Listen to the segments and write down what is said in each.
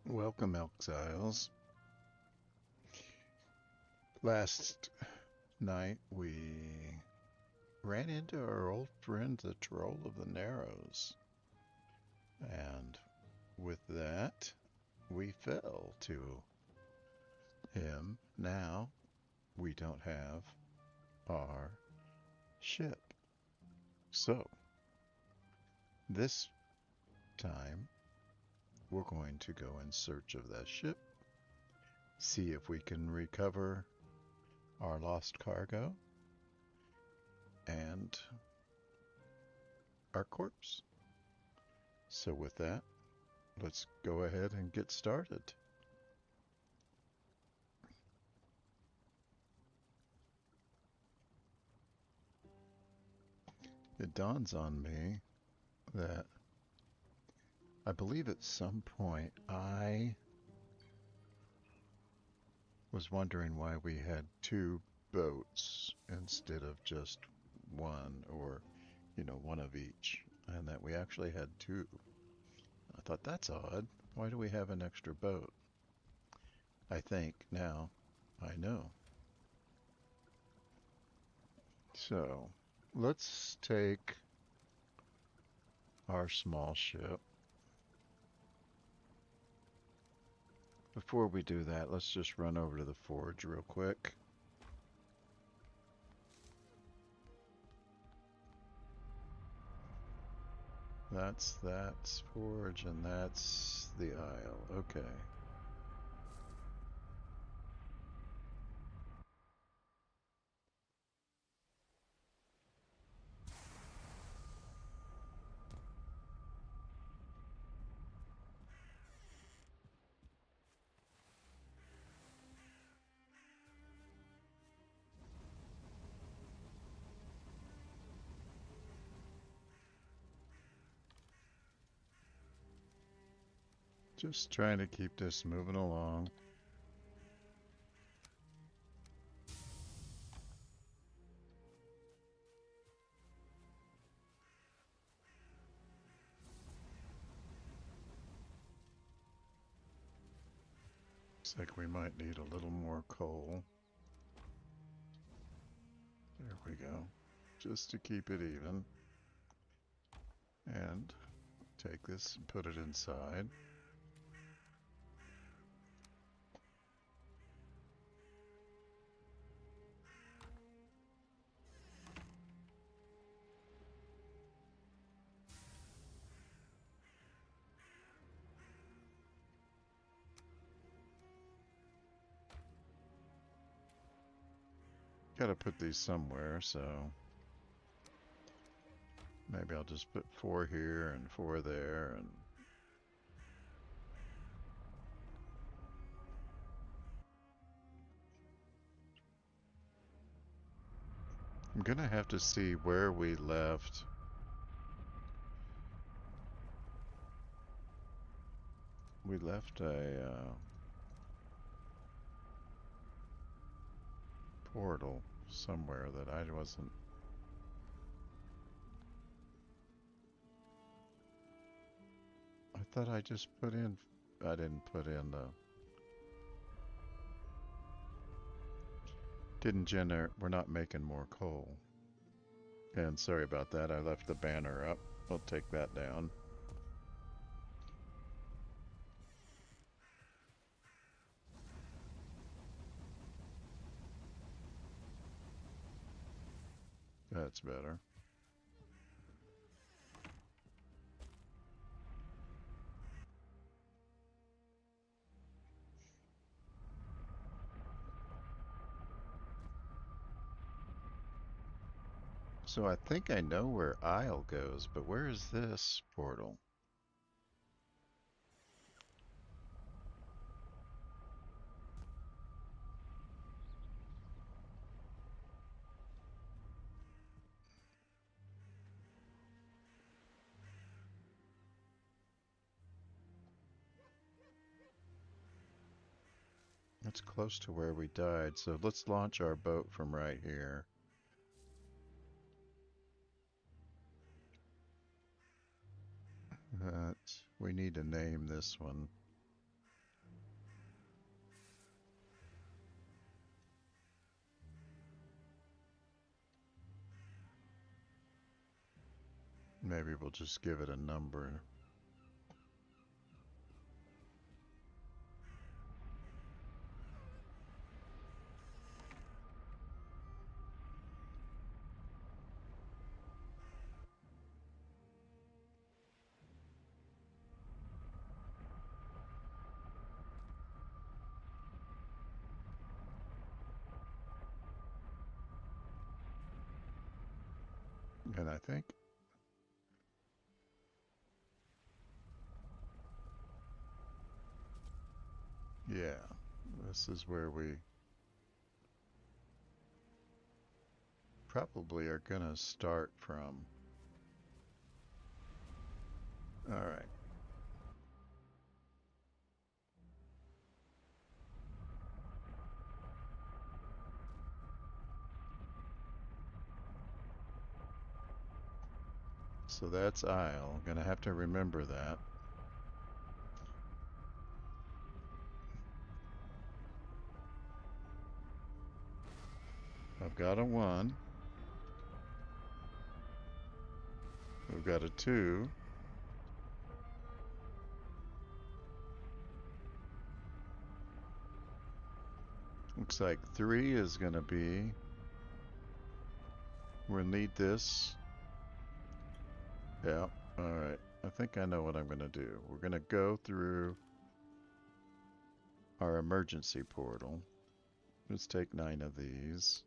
Welcome, Exiles. Last night we ran into our old friend, the Troll of the Narrows, and with that, we fell to him. Now we don't have our ship. So, this time, we're going to go in search of that ship, see if we can recover our lost cargo and our corpse. So, with that, let's go ahead and get started. It dawns on me that I believe at some point I was wondering why we had two boats instead of just one, or, one of each, and that we actually had two. I thought that's odd. Why do we have an extra boat? I think now I know. So let's take our small ship. Before we do that, let's just run over to the forge real quick. That's forge, and that's the Isle. Okay. Just trying to keep this moving along. Looks like we might need a little more coal. There we go. Just to keep it even. And take this and put it inside. Gotta put these somewhere, so maybe I'll just put 4 here and 4 there, and I'm gonna have to see where we left. We left a portal somewhere that I wasn't. I thought I just put in. I didn't put in the. Didn't generate. We're not making more coal. And sorry about that. I left the banner up. I'll take that down. That's better. So I think I know where Isle goes, but where is this portal? It's close to where we died, so let's launch our boat from right here. We need to name this one. Maybe we'll just give it a number. And I think, yeah, this is where we probably are gonna start from. All right. So that's Isle. Gonna have to remember that. I've got a 1. We've got a 2. Looks like 3 is gonna be. We'll need this. Yeah, alright. I think I know what I'm gonna do. We're gonna go through our emergency portal. Let's take 9 of these.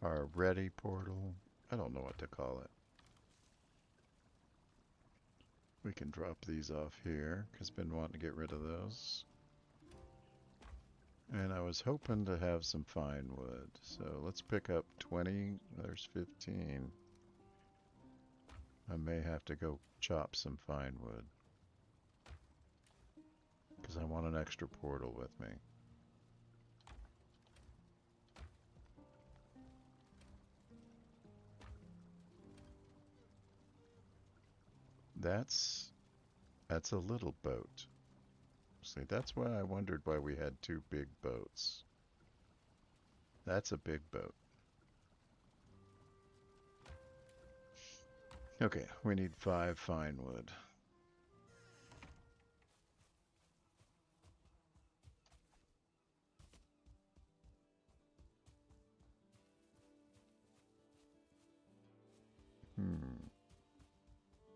Our ready portal. I don't know what to call it. We can drop these off here, because been wanting to get rid of those. And I was hoping to have some fine wood. So let's pick up 20. There's 15. I may have to go chop some fine wood. Because I want an extra portal with me. That's a little boat. See, that's why I wondered why we had 2 big boats. That's a big boat. Okay, we need 5 fine wood.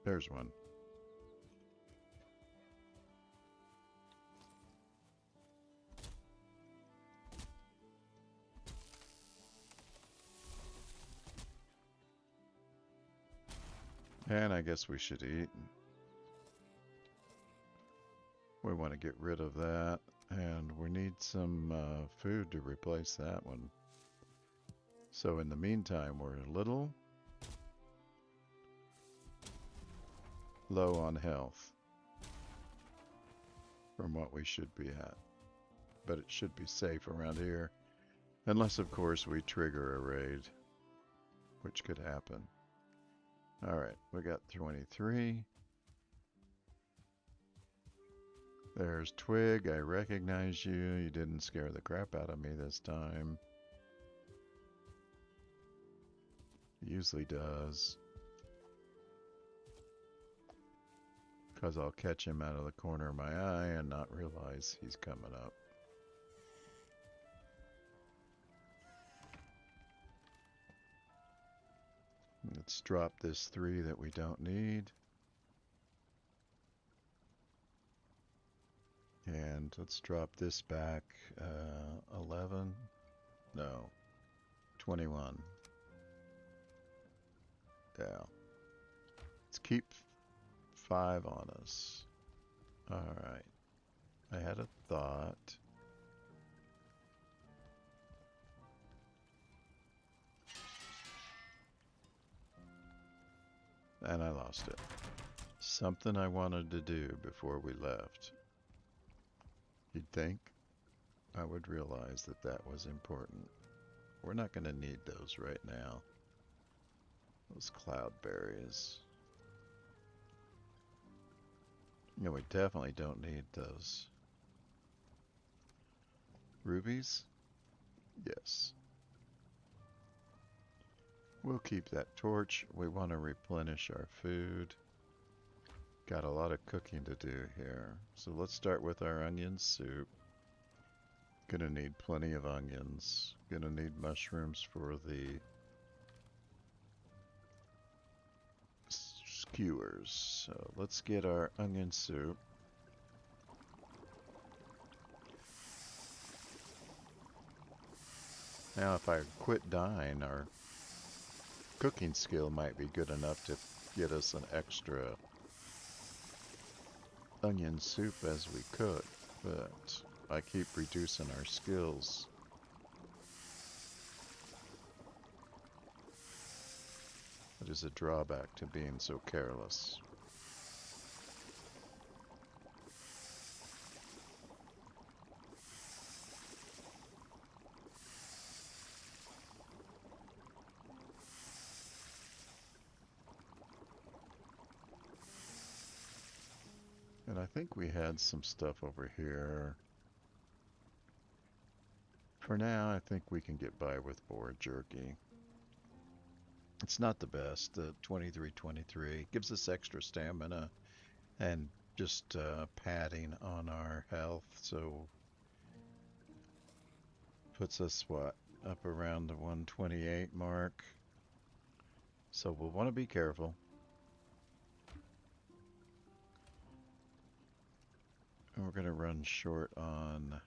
There's one. And I guess we should eat. We want to get rid of that. And we need some food to replace that one. So in the meantime, we're a little low on health from what we should be at. But it should be safe around here. Unless, of course, we trigger a raid, which could happen. Alright, we got 23. There's Twig, I recognize you. You didn't scare the crap out of me this time. Usually does. Because I'll catch him out of the corner of my eye and not realize he's coming up. Let's drop this 3 that we don't need. And let's drop this back 11. No, 21. Yeah. Let's keep 5 on us. Alright. I had a thought. And I lost it. Something I wanted to do before we left. You'd think I would realize that that was important. We're not going to need those right now. Those cloudberries. No, we definitely don't need those. Rubies? Yes. We'll keep that torch. We want to replenish our food. Got a lot of cooking to do here. So let's start with our onion soup. Gonna need plenty of onions. Gonna need mushrooms for the skewers. So let's get our onion soup. Now if I quit dying, our cooking skill might be good enough to get us an extra onion soup as we cook, but I keep reducing our skills. That is a drawback to being so careless. And I think we had some stuff over here. For now, I think we can get by with boar jerky. It's not the best. The 2323 gives us extra stamina and just padding on our health, so puts us what, up around the 128 mark. So we'll want to be careful. And we're going to run short on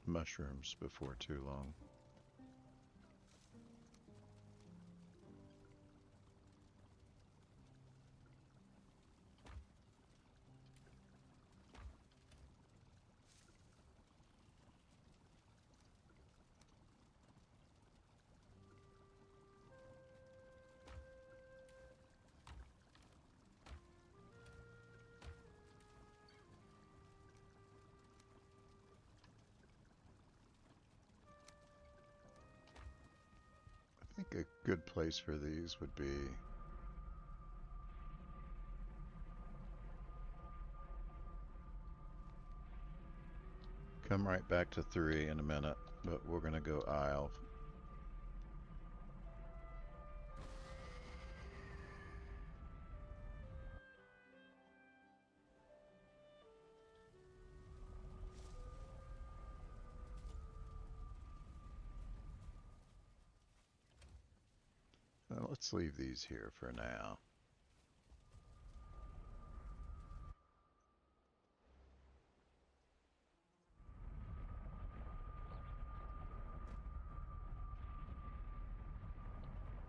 mushrooms before too long. I think a good place for these would be come right back to 3 in a minute, but we're going to go Isle. Let's leave these here for now.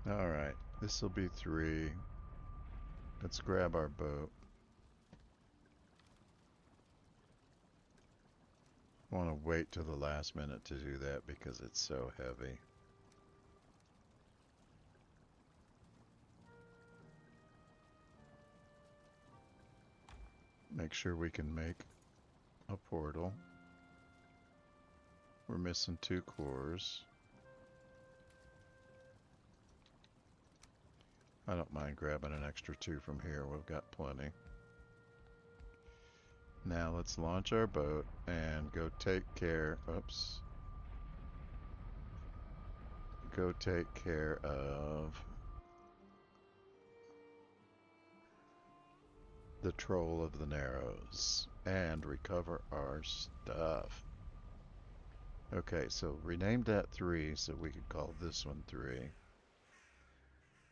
Alright, this will be 3. Let's grab our boat. I want to wait till the last minute to do that because it's so heavy. Make sure we can make a portal. We're missing 2 cores. I don't mind grabbing an extra 2 from here. We've got plenty. Now let's launch our boat and go take care. Oops. Go take care of the Troll of the Narrows and recover our stuff. Okay, so renamed that 3 so we could call this one 3.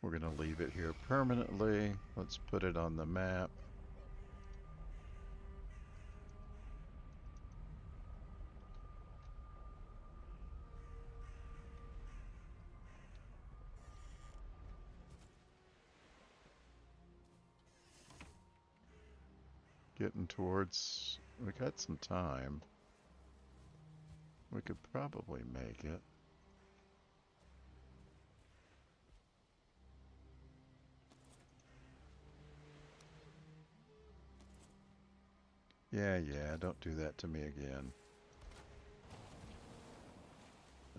We're going to leave it here permanently. Let's put it on the map. Getting towards... we got some time. We could probably make it. Yeah, don't do that to me again.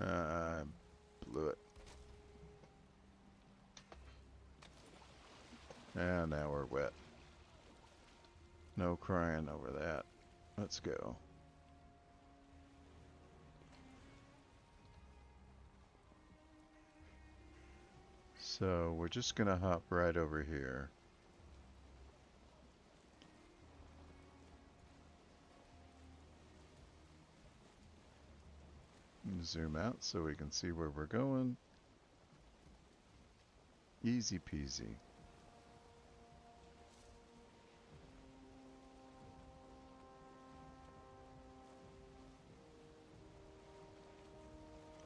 I blew it. And now we're wet. No crying over that. Let's go. So we're just gonna hop right over here. Zoom out so we can see where we're going. Easy peasy.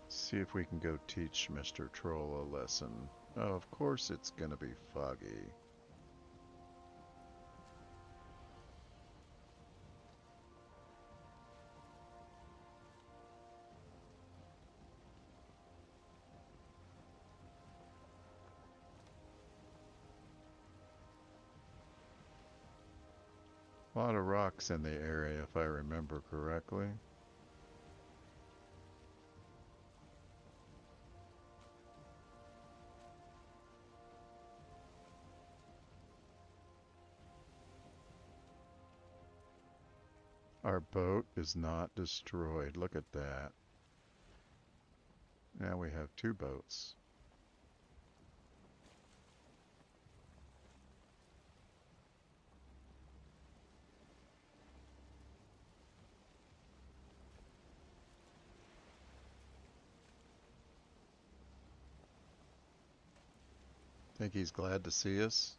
See if we can go teach Mr. Troll a lesson. Oh, of course it's gonna be foggy. A lot of rocks in the area, if I remember correctly. Our boat is not destroyed. Look at that. Now we have two boats. Think he's glad to see us?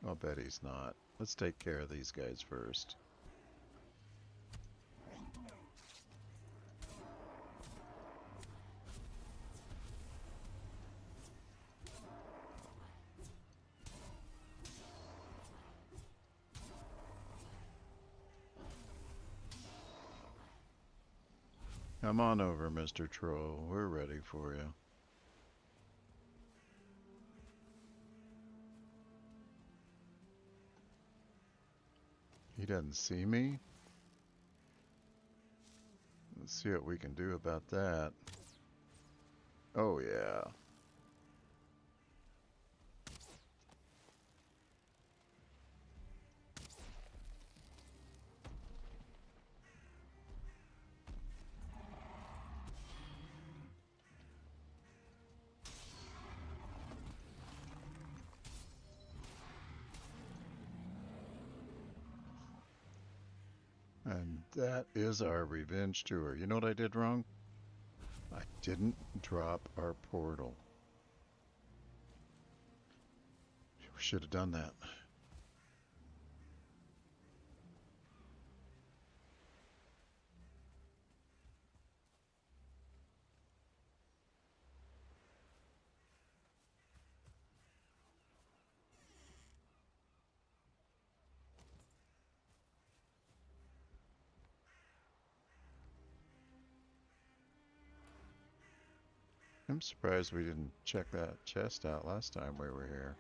I'll bet he's not. Let's take care of these guys first. Come on over, Mr. Troll. We're ready for you. He doesn't see me? Let's see what we can do about that. Oh, yeah. And that is our revenge tour. You know what I did wrong? I didn't drop our portal. We should have done that. I'm surprised we didn't check that chest out last time we were here.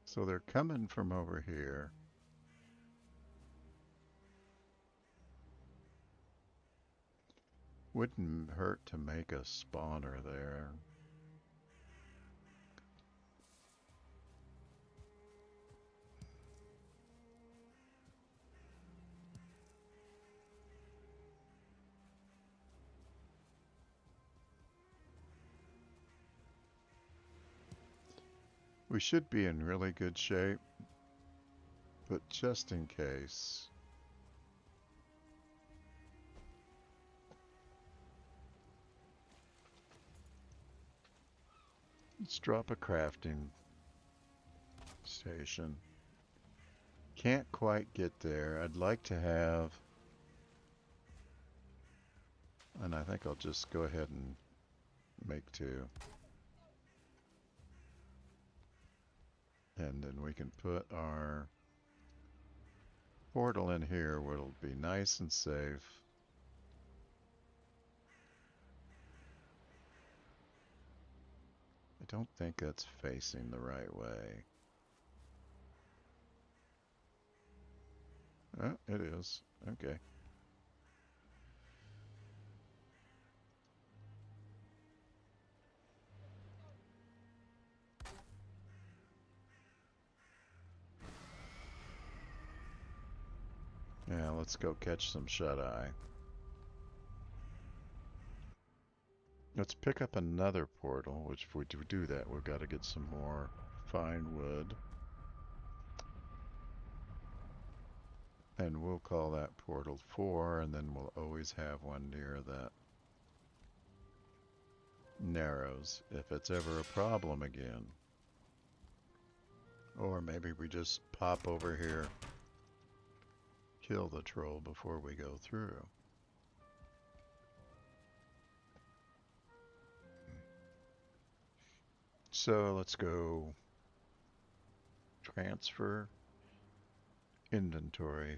So they're coming from over here. Wouldn't hurt to make a spawner there. We should be in really good shape, but just in case. Let's drop a crafting station. Can't quite get there. I'd like to have, and I think I'll just go ahead and make two. And then we can put our portal in here where it'll be nice and safe. I don't think that's facing the right way. Oh, it is. Okay. Yeah, let's go catch some shut-eye. Let's pick up another portal, which if we do that, we've got to get some more fine wood. And we'll call that portal 4, and then we'll always have one near that narrows if it's ever a problem again. Or maybe we just pop over here, kill the troll before we go through. So let's go transfer inventory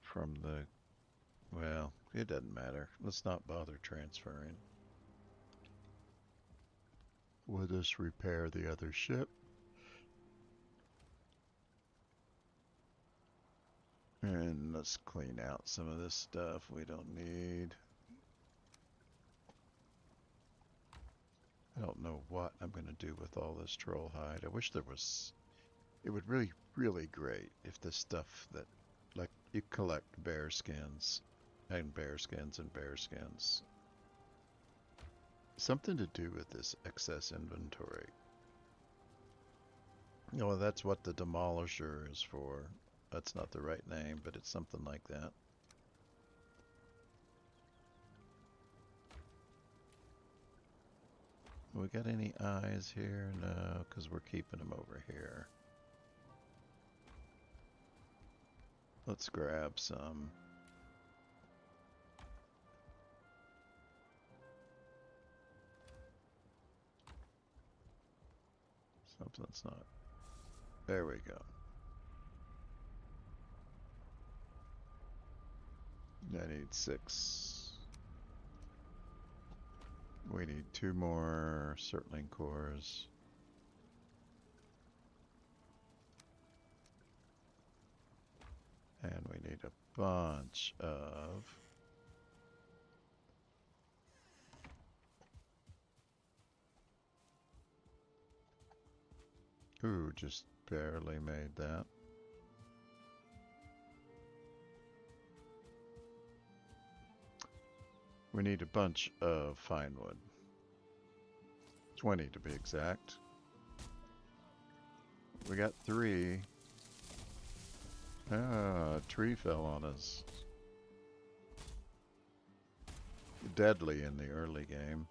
from the, well, it doesn't matter. Let's not bother transferring. We'll just repair the other ship. And let's clean out some of this stuff we don't need. I don't know what I'm going to do with all this troll hide. I wish there was, it would really great if this stuff that, like, you collect bear skins and bear skins and bear skins. Something to do with this excess inventory. Oh, that's what the demolisher is for. That's not the right name, but it's something like that. We got any eyes here? No, because we're keeping them over here. Let's grab some. Something's not. There we go. I need 6. We need 2 more circling cores. And we need a bunch of ooh, just barely made that. We need a bunch of fine wood. 20 to be exact. We got 3. Ah, a tree fell on us. Deadly in the early game.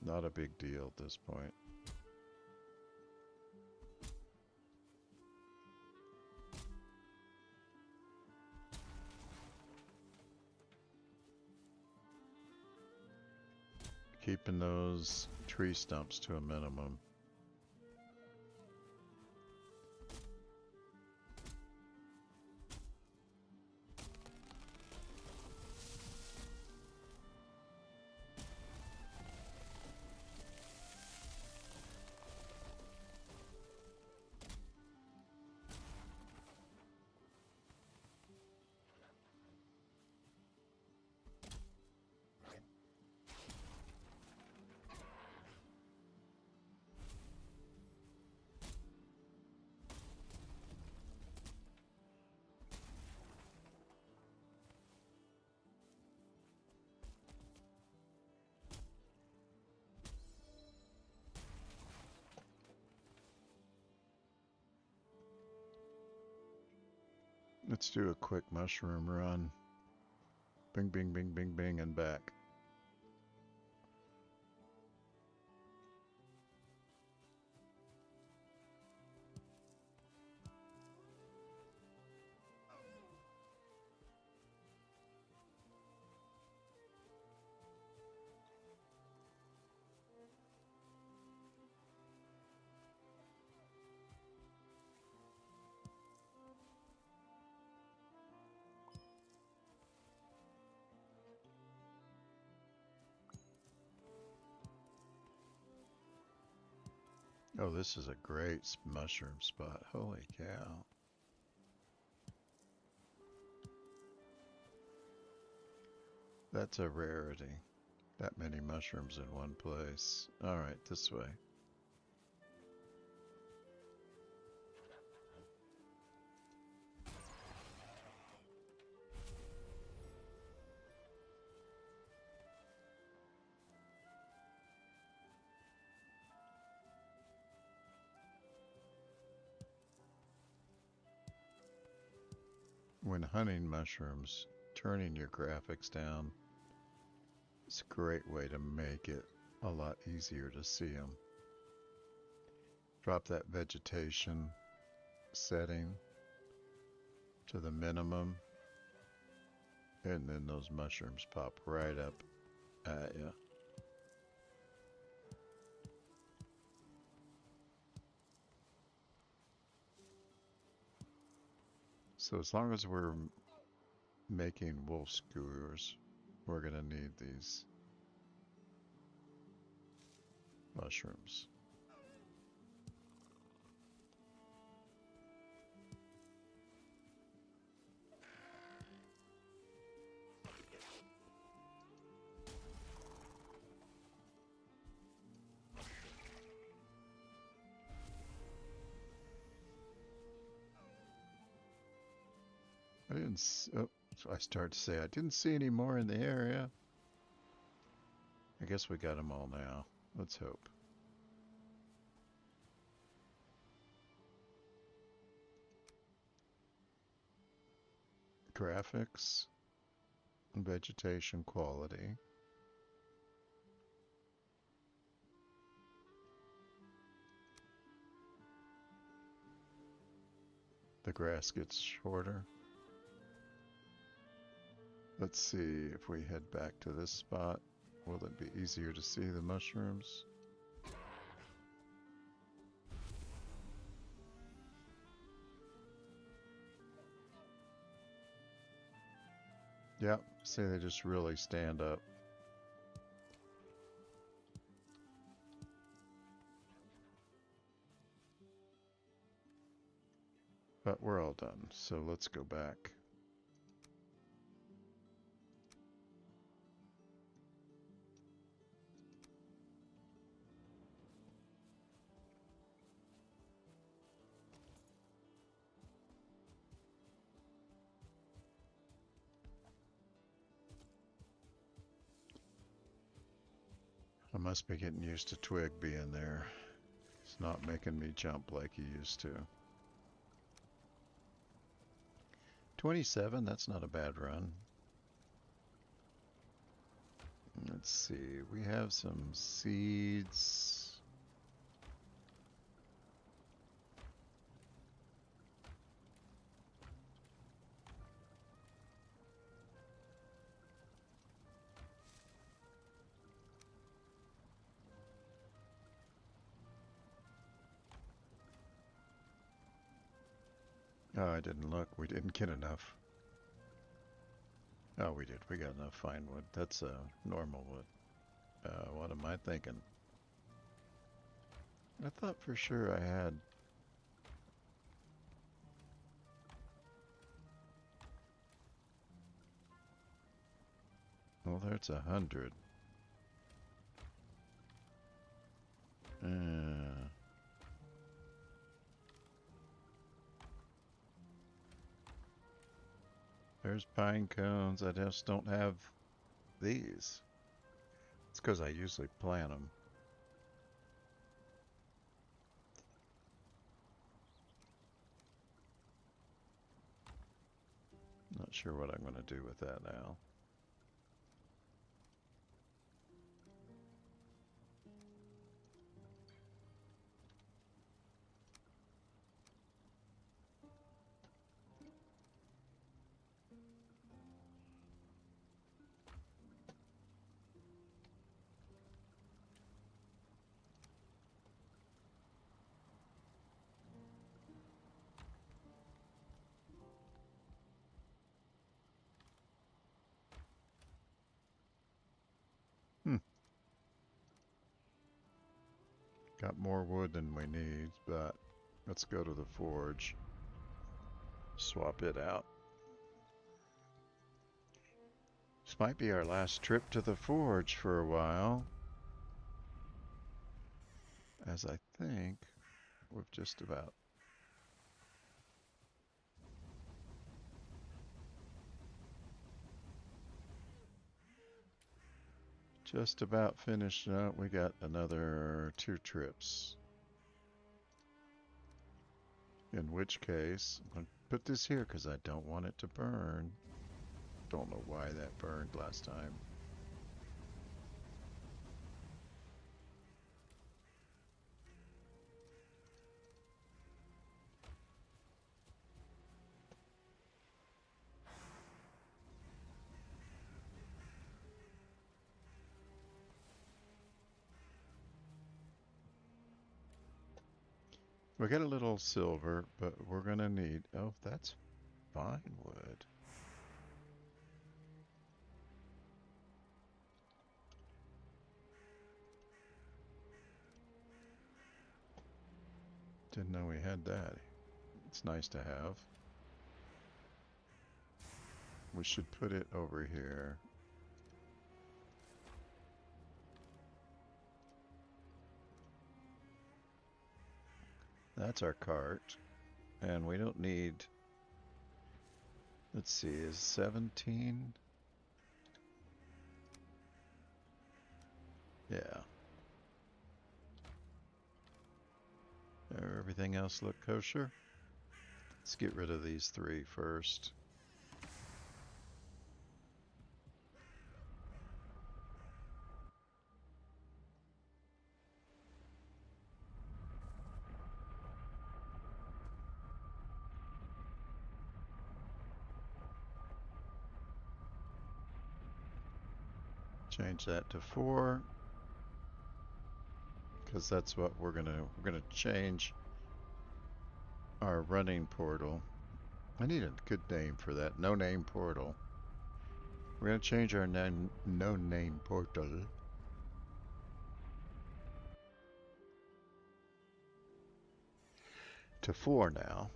Not a big deal at this point. Keeping those tree stumps to a minimum. Let's do a quick mushroom run. Bing, bing, bing, bing, bing, and back. Oh, this is a great mushroom spot. Holy cow. That's a rarity. That many mushrooms in one place. Alright, this way. When hunting mushrooms, turning your graphics down is a great way to make it a lot easier to see them. Drop that vegetation setting to the minimum, and then those mushrooms pop right up at you. So as long as we're making wolf skewers, we're gonna need these mushrooms. I didn't. Oh, so I start to say I didn't see any more in the area. I guess we got them all now. Let's hope. Graphics, vegetation quality. The grass gets shorter. Let's see if we head back to this spot. Will it be easier to see the mushrooms? Yep, see they just really stand up. But we're all done, so let's go back. I must be getting used to Twig being there. It's not making me jump like he used to. 27, that's not a bad run. Let's see, we have some seeds. Oh, I didn't look. We didn't get enough. Oh, we did. We got enough fine wood. That's normal wood. What am I thinking? I thought for sure I had... Well, there's 100. There's pine cones. I just don't have these. It's because I usually plant them. Not sure what I'm going to do with that now. Got more wood than we need, but let's go to the forge. Swap it out. This might be our last trip to the forge for a while, as I think we've just about finished up. We got another 2 trips. In which case, I'm going to put this here because I don't want it to burn. Don't know why that burned last time. We got a little silver, but we're gonna need, oh, that's fine wood. Didn't know we had that. It's nice to have. We should put it over here. That's our cart. And we don't need, let's see, is 17? Yeah. Everything else look kosher? Let's get rid of these 3 first. Change that to 4. Because that's what we're gonna change our running portal. I need a good name for that. No name portal. We're gonna change our no name portal to 4 now.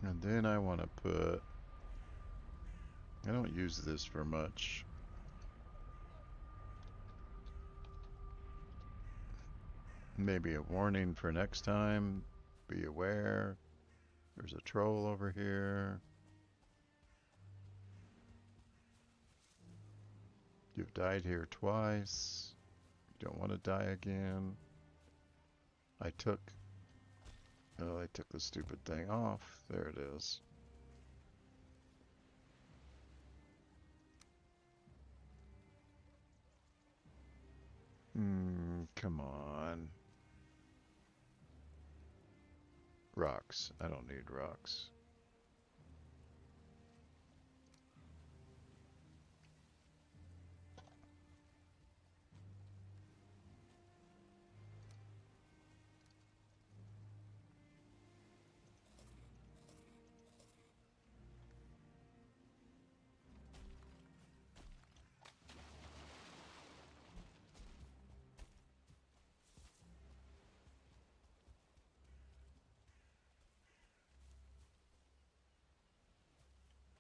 And then I want to put, I don't use this for much. Maybe a warning for next time. Be aware. There's a troll over here. You've died here twice. You don't want to die again. I took the stupid thing off. There it is. Come on. Rocks. I don't need rocks.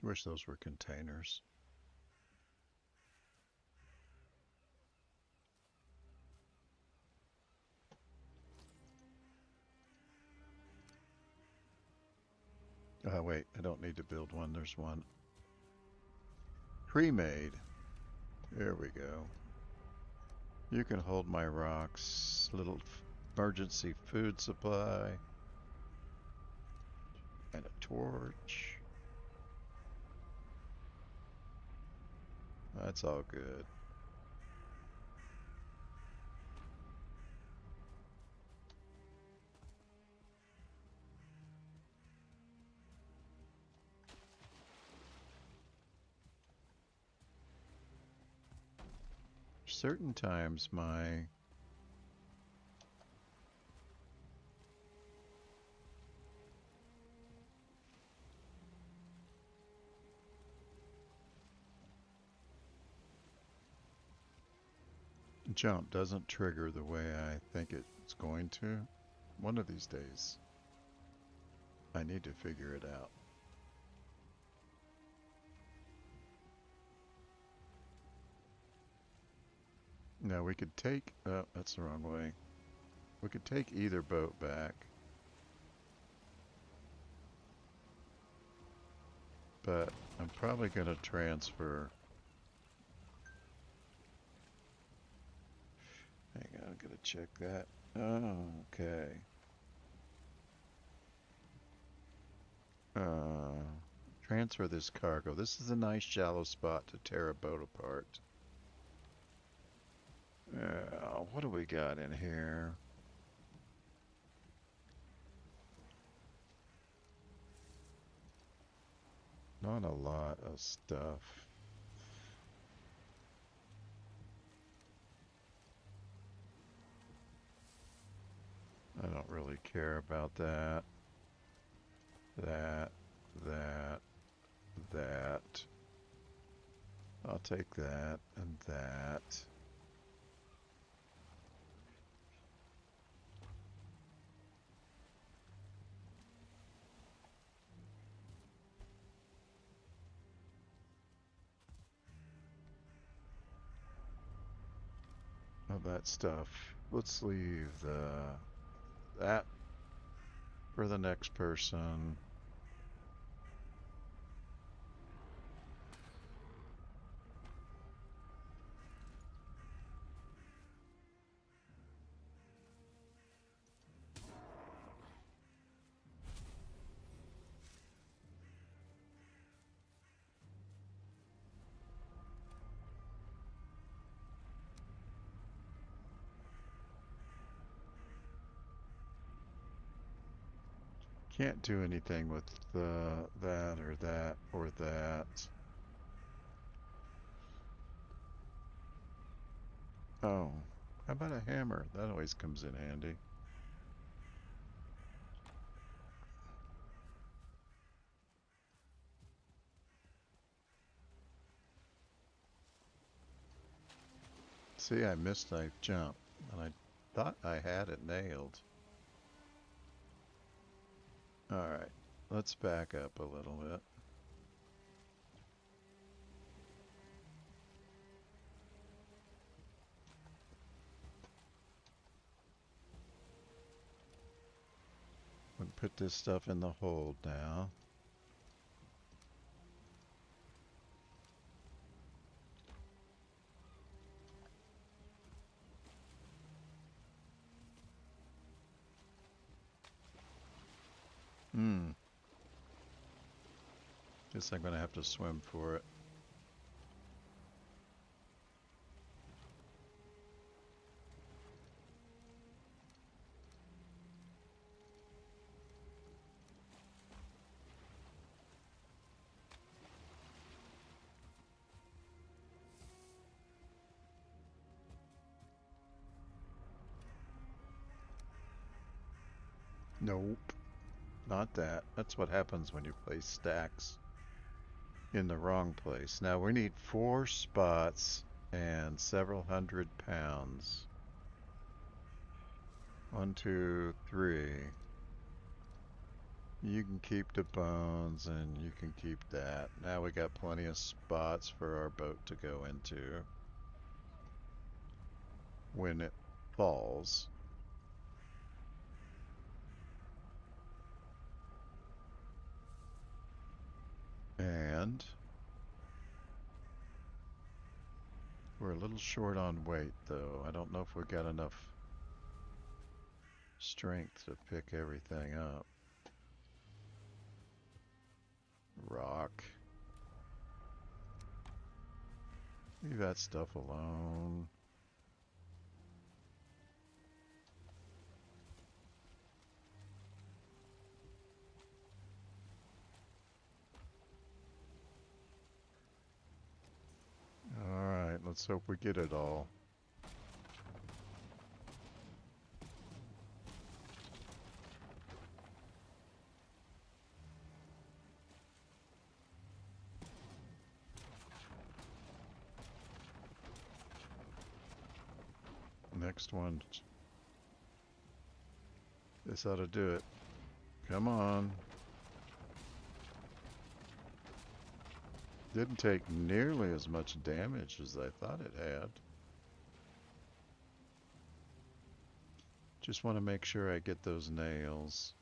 Wish those were containers. Wait, I don't need to build one. There's one pre-made. There we go. You can hold my rocks. Little emergency food supply. And a torch. That's all good. certain times my jump doesn't trigger the way I think it's going to. One of these days, I need to figure it out. Now we could take, oh, that's the wrong way. We could take either boat back, but I'm probably going to transfer. Hang on, I'm going to check that. Oh, okay. Uh, Transfer this cargo. This is a nice shallow spot to tear a boat apart. What do we got in here? Not a lot of stuff. I don't really care about that. That, that, that. I'll take that and that. All that stuff. Let's leave that for the next person. Can't do anything with that or that or that. Oh, how about a hammer? That always comes in handy. See, I missed a jump, and I thought I had it nailed. Alright, let's back up a little bit. We'll put this stuff in the hold now. Guess I'm gonna have to swim for it. Nope, not that. That's what happens when you place stacks in the wrong place. Now we need 4 spots and several hundred pounds. 1, 2, 3. You can keep the bones and you can keep that. Now we got plenty of spots for our boat to go into when it falls. And we're a little short on weight though. I don't know if we got enough strength to pick everything up. Rock. Leave that stuff alone. Alright, let's hope we get it all. next one. This ought to do it. Come on. Didn't take nearly as much damage as I thought it had. Just want to make sure I get those nails.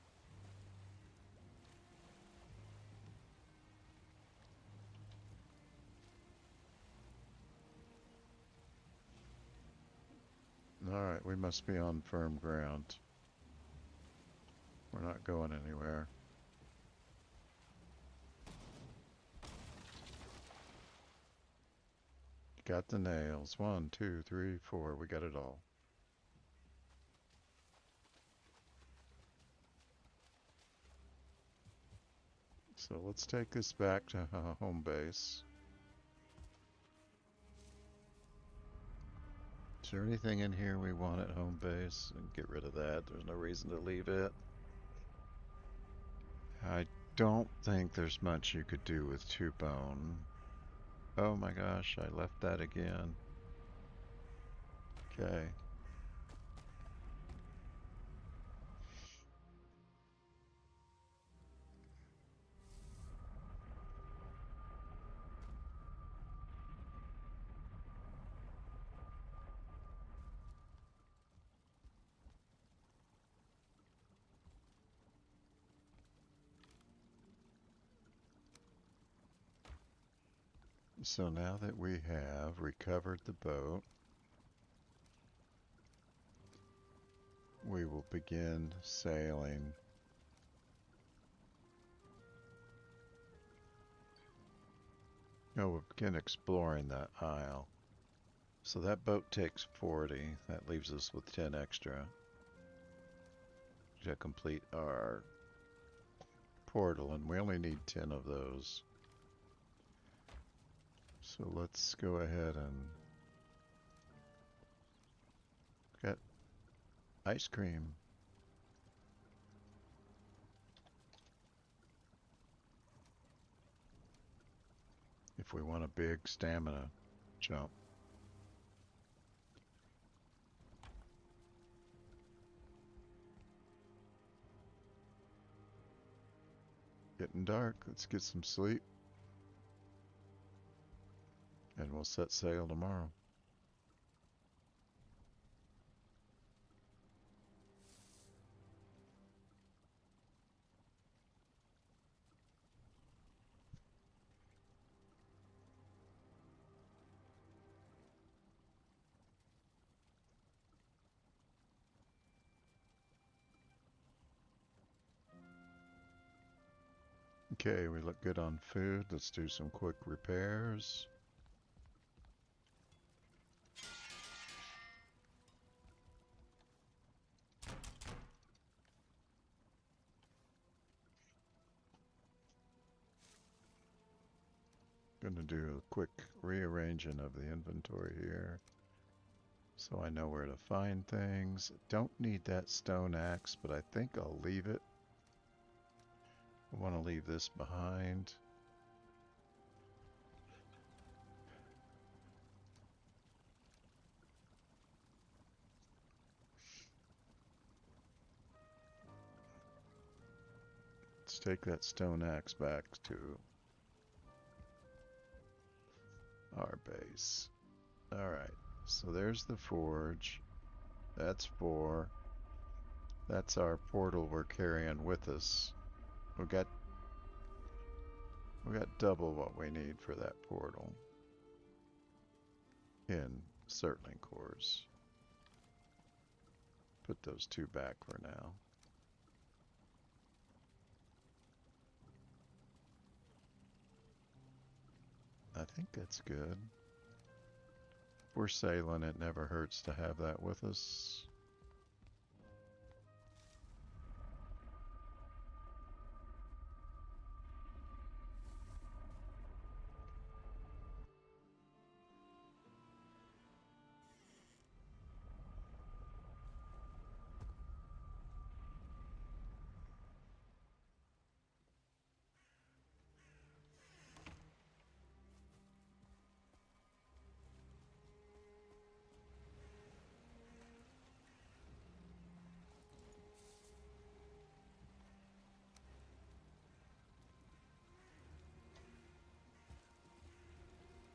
Alright, we must be on firm ground. We're not going anywhere. Got the nails. 1, 2, 3, 4. We got it all. So let's take this back to home base. Is there anything in here we want at home base? And get rid of that. There's no reason to leave it. I don't think there's much you could do with 2 bone. Oh my gosh, I left that again. Okay. So now that we have recovered the boat, we will begin sailing. No, we'll begin exploring that isle. So that boat takes 40. That leaves us with 10 extra to complete our portal, and we only need 10 of those. So let's go ahead and get ice cream. If we want a big stamina jump. Getting dark. Let's get some sleep. And we'll set sail tomorrow. Okay, we look good on food. Let's do some quick repairs. Gonna do a quick rearranging of the inventory here, so I know where to find things. Don't need that stone axe, but I think I'll leave it. I want to leave this behind. Let's take that stone axe back to our base. Alright, so there's the forge. That's 4. That's our portal we're carrying with us. We got double what we need for that portal in Surtling cores. Put those 2 back for now. I think that's good. If we're sailing, it never hurts to have that with us.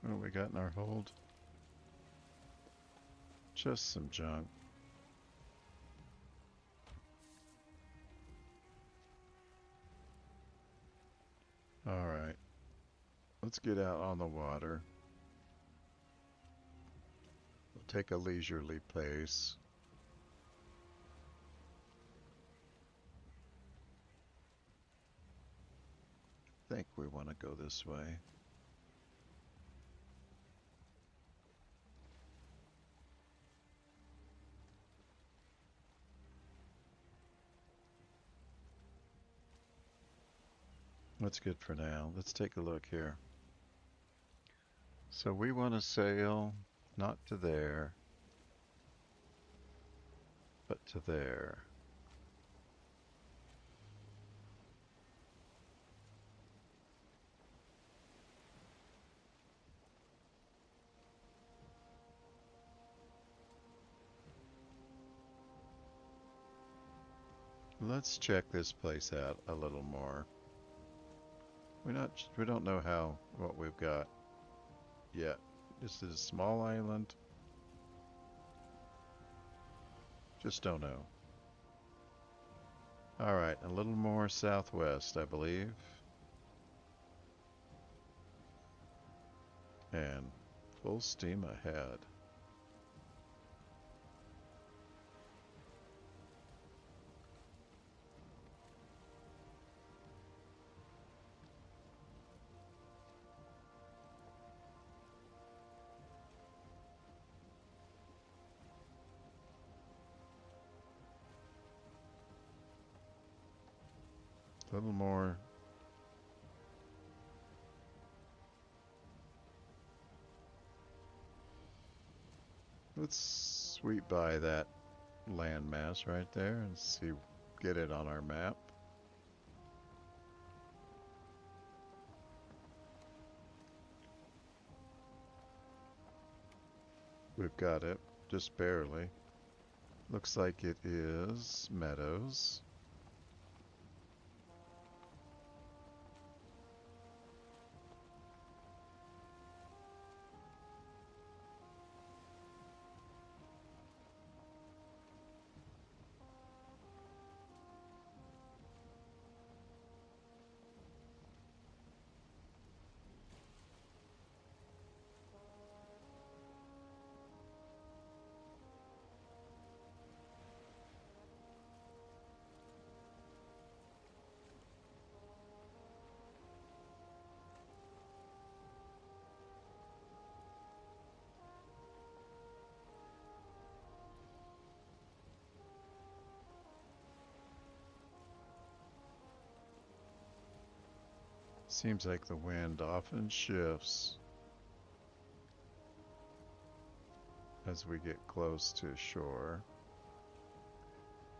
What do we got in our hold? Just some junk. Alright. Let's get out on the water. We'll take a leisurely pace. I think we want to go this way. That's good for now. Let's take a look here. So we want to sail not to there, but to there. Let's check this place out a little more. We don't know what we've got yet. This is a small island. Just don't know. Alright, a little more southwest, I believe. And full steam ahead. A little more. Let's sweep by that landmass right there and see, get it on our map. We've got it, just barely. Looks like it is meadows. Seems like the wind often shifts as we get close to shore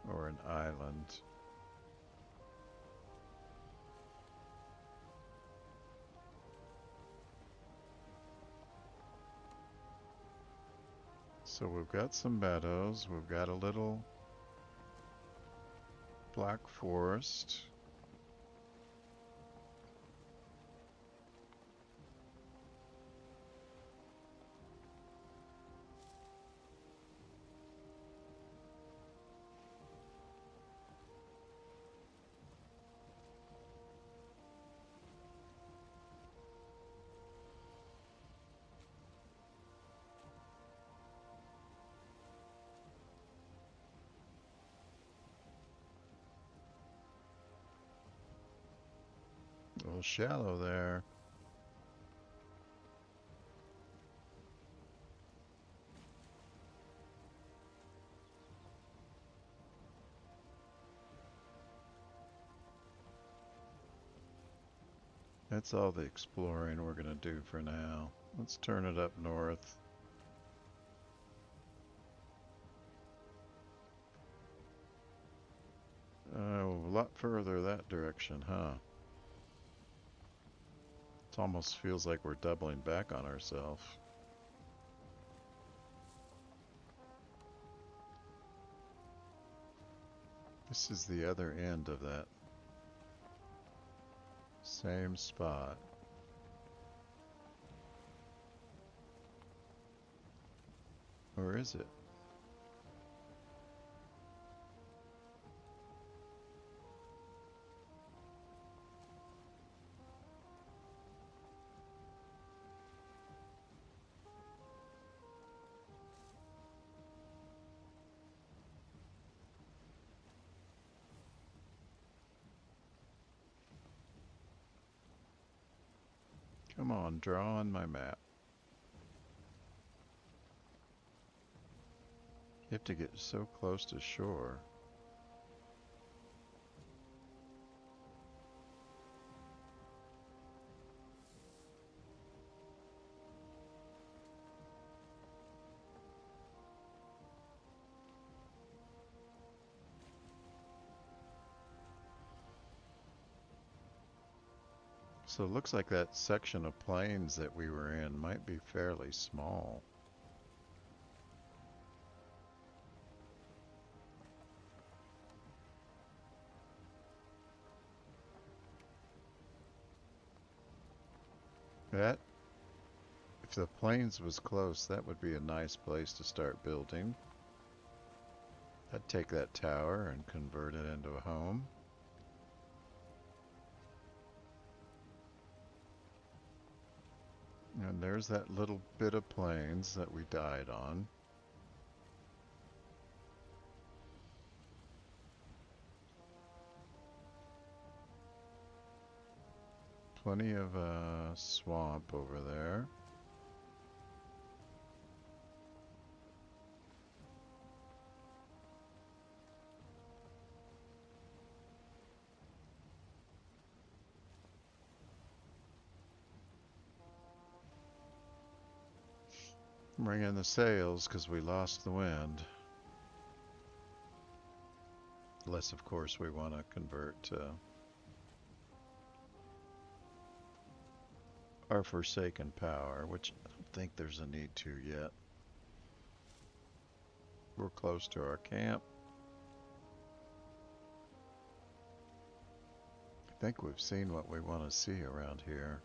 or an island. So we've got some meadows, we've got a little black forest. A little shallow there. That's all the exploring we're gonna do for now. Let's turn it up north. Oh, a lot further that direction, huh? It almost feels like we're doubling back on ourselves. This is the other end of that same spot. Or is it? Come on, draw on my map. You have to get so close to shore. So it looks like that section of plains that we were in might be fairly small. That, if the plains was close, that would be a nice place to start building. I'd take that tower and convert it into a home. And there's that little bit of plains that we died on. Plenty of swamp over there. Bring in the sails because we lost the wind. Unless, of course, we want to convert to our Forsaken power, which I don't think there's a need to yet. We're close to our camp. I think we've seen what we want to see around here.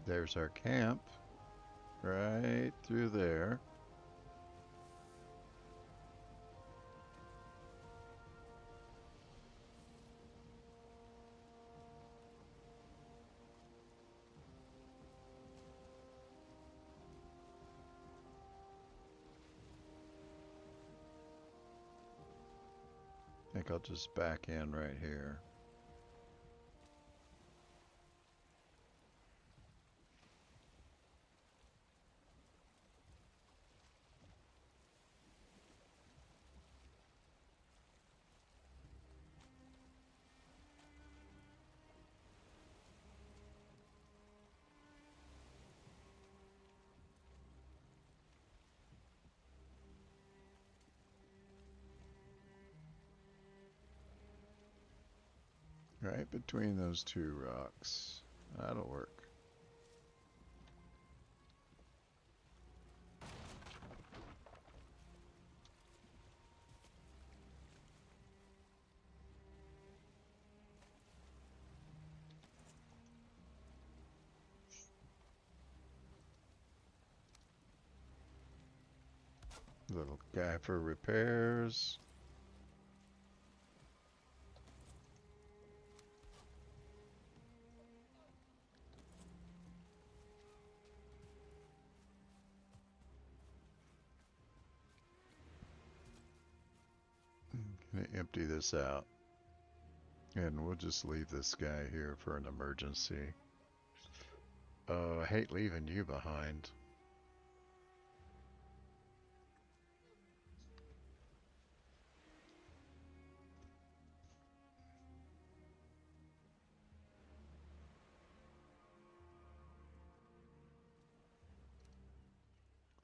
There's our camp, right through there. I think I'll just back in right here. Right between those two rocks. That'll work. Little guy for repairs. Gonna empty this out. And we'll just leave this guy here for an emergency. Oh, I hate leaving you behind.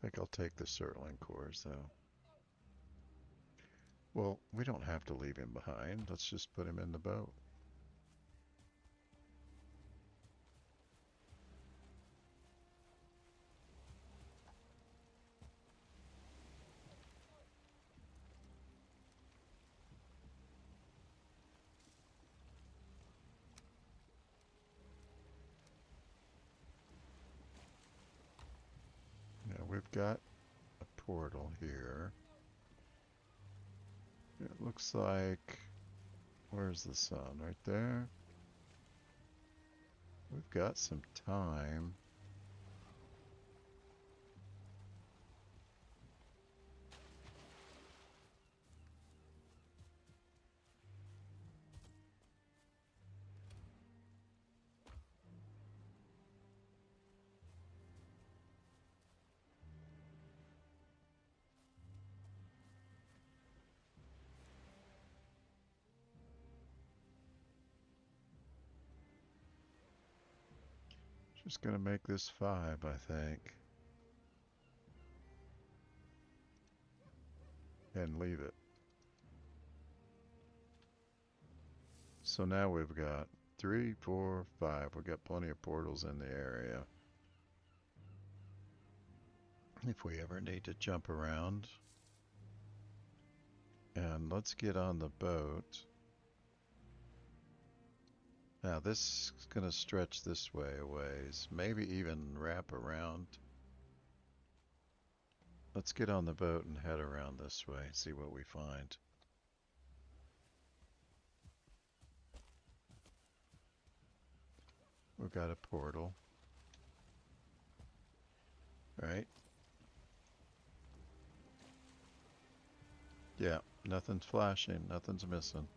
I think I'll take the Surtling cores though. Well, we don't have to leave him behind. Let's just put him in the boat. Now we've got a portal here. It looks like, where's the sun? Right there. We've got some time. Just gonna make this 5, I think. And leave it. So now we've got 3, 4, 5. We've got plenty of portals in the area. If we ever need to jump around. And let's get on the boat. Now this is going to stretch this way a ways, maybe even wrap around. Let's get on the boat and head around this way, see what we find. We've got a portal. Right? Yeah, nothing's flashing, nothing's missing.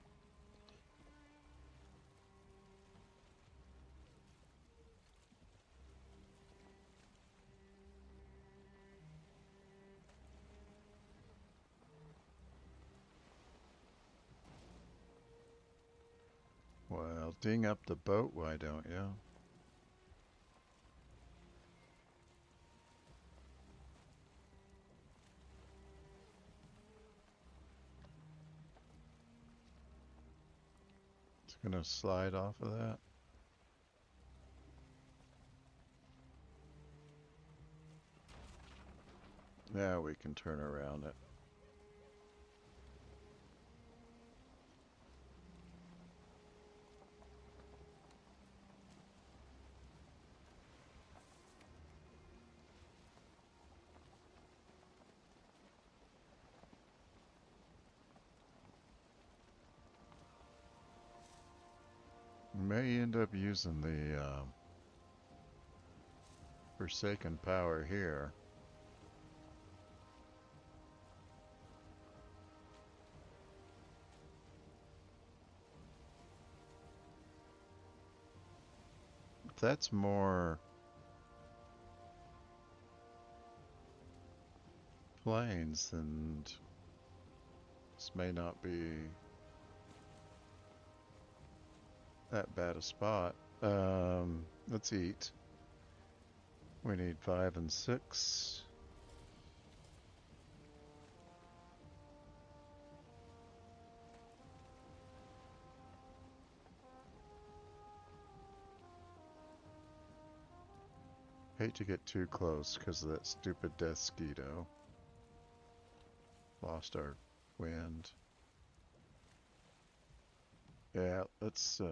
Well, ding up the boat, why don't you? It's gonna slide off of that. Now we can turn around it. May end up using the Forsaken power here. That's more planes, and this may not be that bad a spot. Let's eat. We need 5 and 6. Hate to get too close because of that stupid death skeeto. Lost our wind. Yeah, let's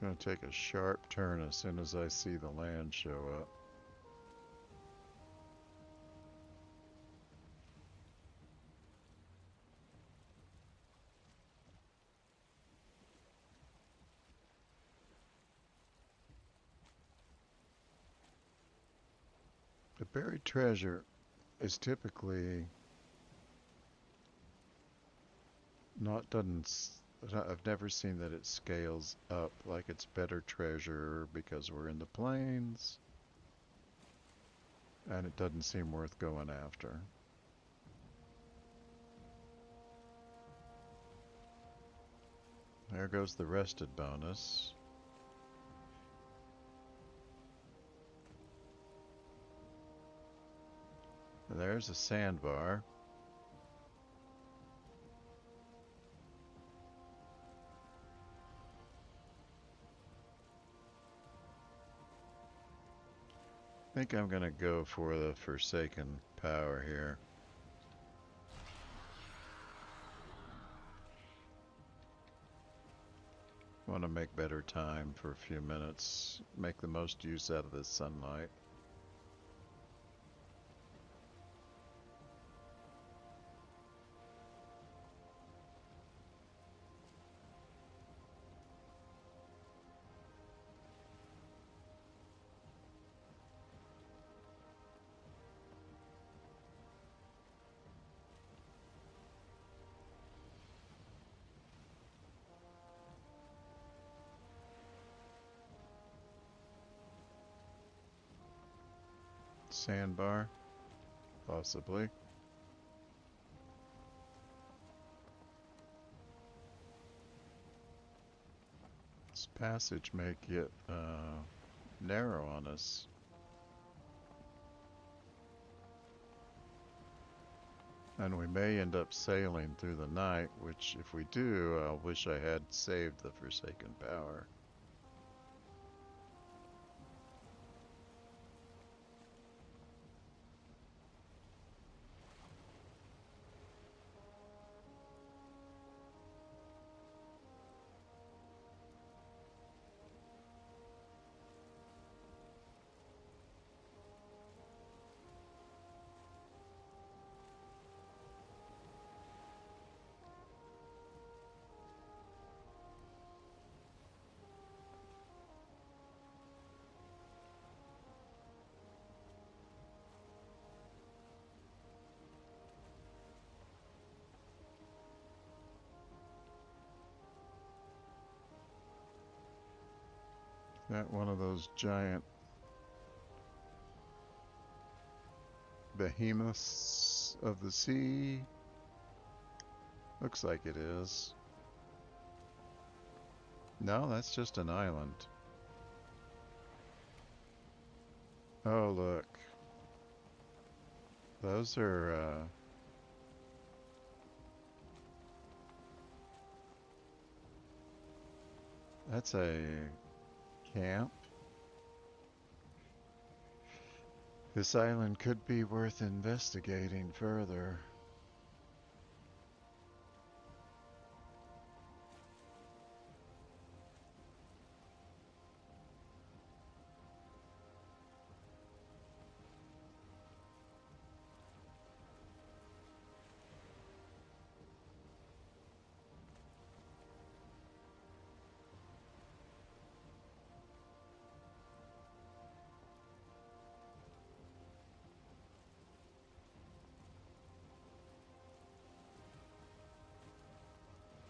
gonna take a sharp turn as soon as I see the land show up. The buried treasure is typically Not doesn't. I've never seen that it scales up like it's better treasure because we're in the plains, and it doesn't seem worth going after. There goes the rested bonus. There's a sandbar. I think I'm gonna go for the Forsaken Power here. Want to make better time for a few minutes. Make the most use out of this sunlight. Sandbar, possibly. This passage may get narrow on us. And we may end up sailing through the night, which if we do, I'll wish I had saved the Forsaken Power. That one of those giant behemoths of the sea? Looks like it is. No, that's just an island. Oh, look. Those are, that's a camp. This island could be worth investigating further.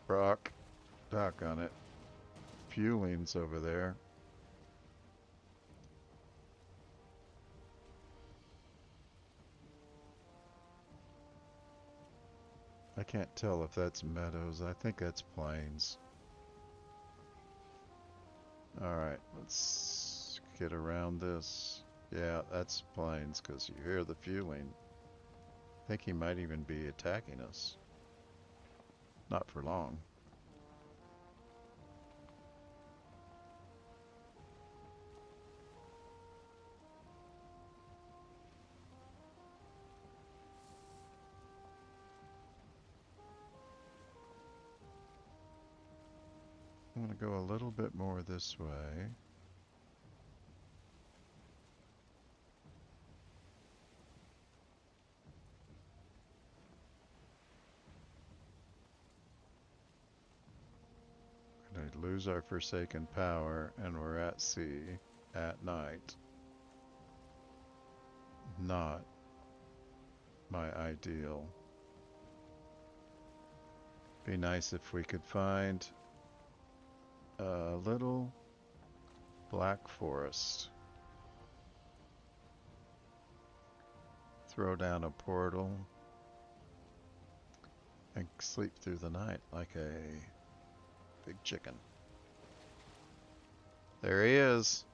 Rock, dock on it. Fueling's over there. I can't tell if that's meadows. I think that's plains. Alright, let's get around this. Yeah, that's plains because you hear the fueling. I think he might even be attacking us. Not for long. I'm going to go a little bit more this way. We're going to lose our Forsaken Power, and we're at sea at night. Not my ideal. Be nice if we could find a little black forest. Throw down a portal and sleep through the night like a big chicken. There he is.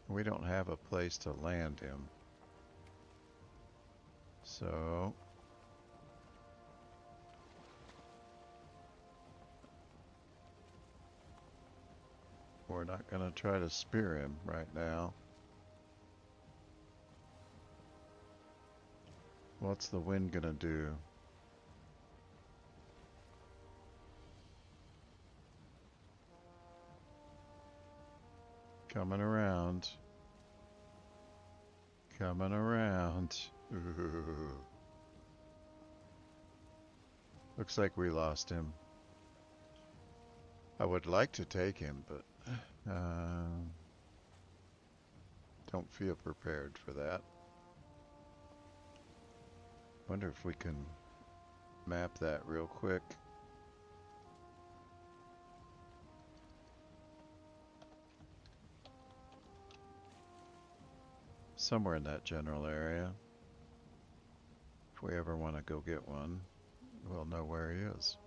We don't have a place to land him. So we're not going to try to spear him right now. What's the wind going to do? Coming around. Coming around. Ooh. Looks like we lost him. I would like to take him, but don't feel prepared for that. Wonder if we can map that real quick. Somewhere in that general area. If we ever want to go get one, we'll know where he is.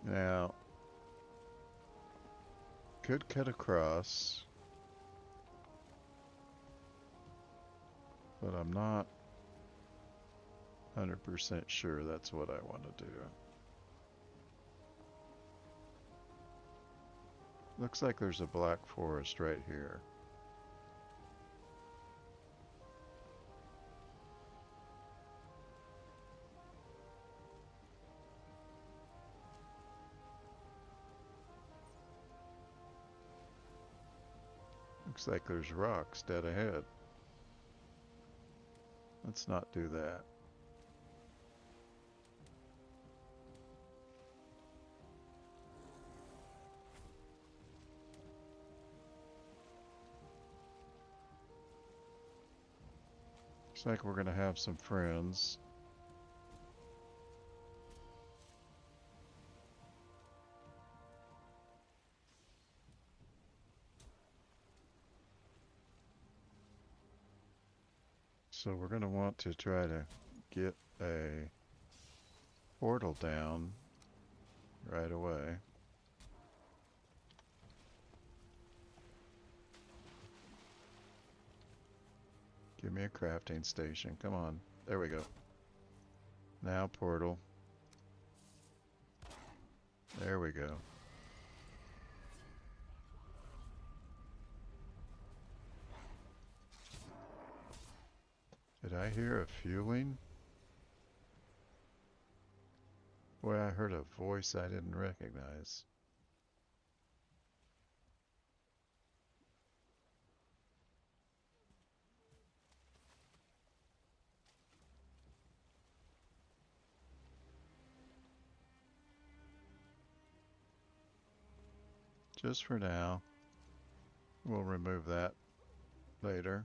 Now, could cut across, but I'm not 100% sure that's what I want to do. Looks like there's a black forest right here. Looks like there's rocks dead ahead. Let's not do that. Looks like we're gonna have some friends. So we're gonna want to try to get a portal down right away. Give me a crafting station. Come on. There we go. Now portal. There we go. Did I hear a fueling? Boy, I heard a voice I didn't recognize. Just for now. We'll remove that later.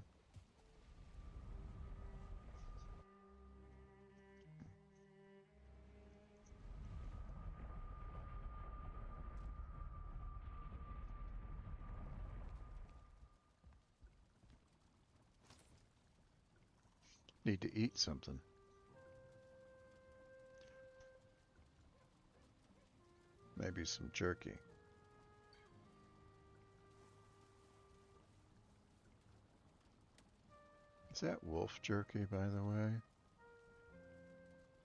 Need to eat something. Maybe some jerky. Is that wolf jerky, by the way?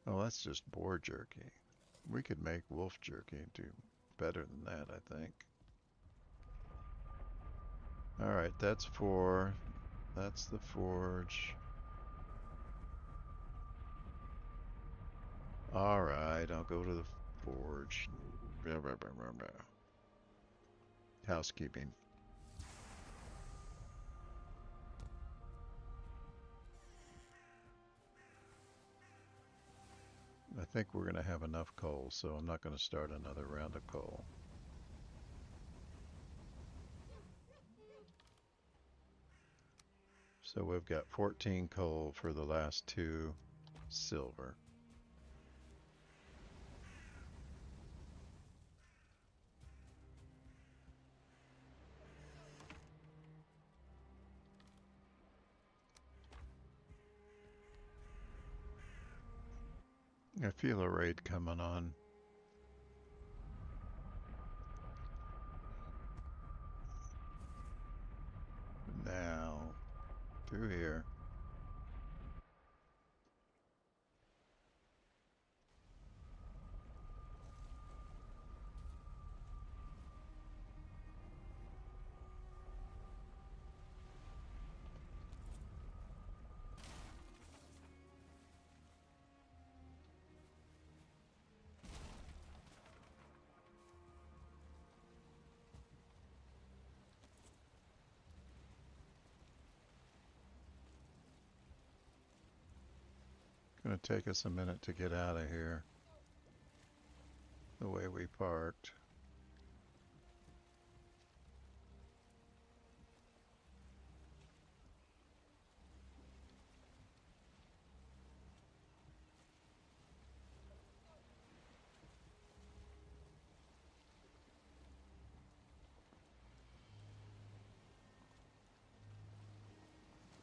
Oh, that's just boar jerky. We could make wolf jerky and do better than that, I think. Alright, that's 4. That's the forge. Alright, I'll go to the forge. Housekeeping. think we're going to have enough coal, so I'm not going to start another round of coal. So we've got 14 coal for the last 2 silver. I feel a raid coming on. Now, through here. Gonna take us a minute to get out of here. The way we parked.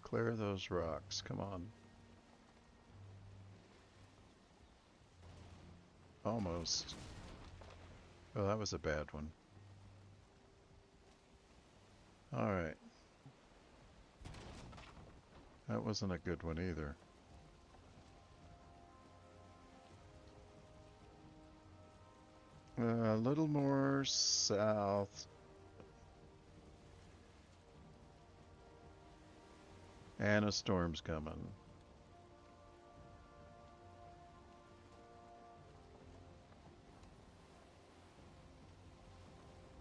Clear those rocks, come on. Almost. Oh, that was a bad one. Alright. That wasn't a good one either. A little more south. And a storm's coming.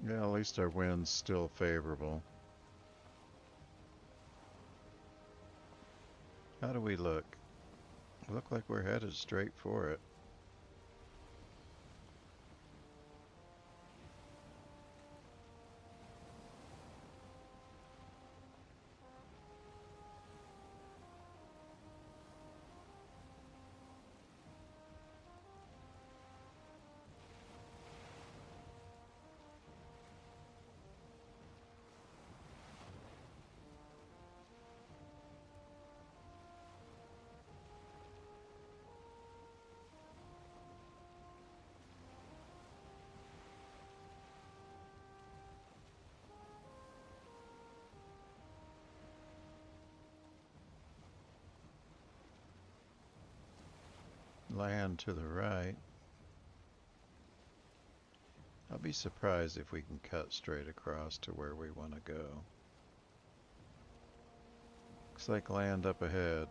Yeah, at least our wind's still favorable. How do we look? Look like we're headed straight for it. Land to the right. I'll be surprised if we can cut straight across to where we want to go. Looks like land up ahead.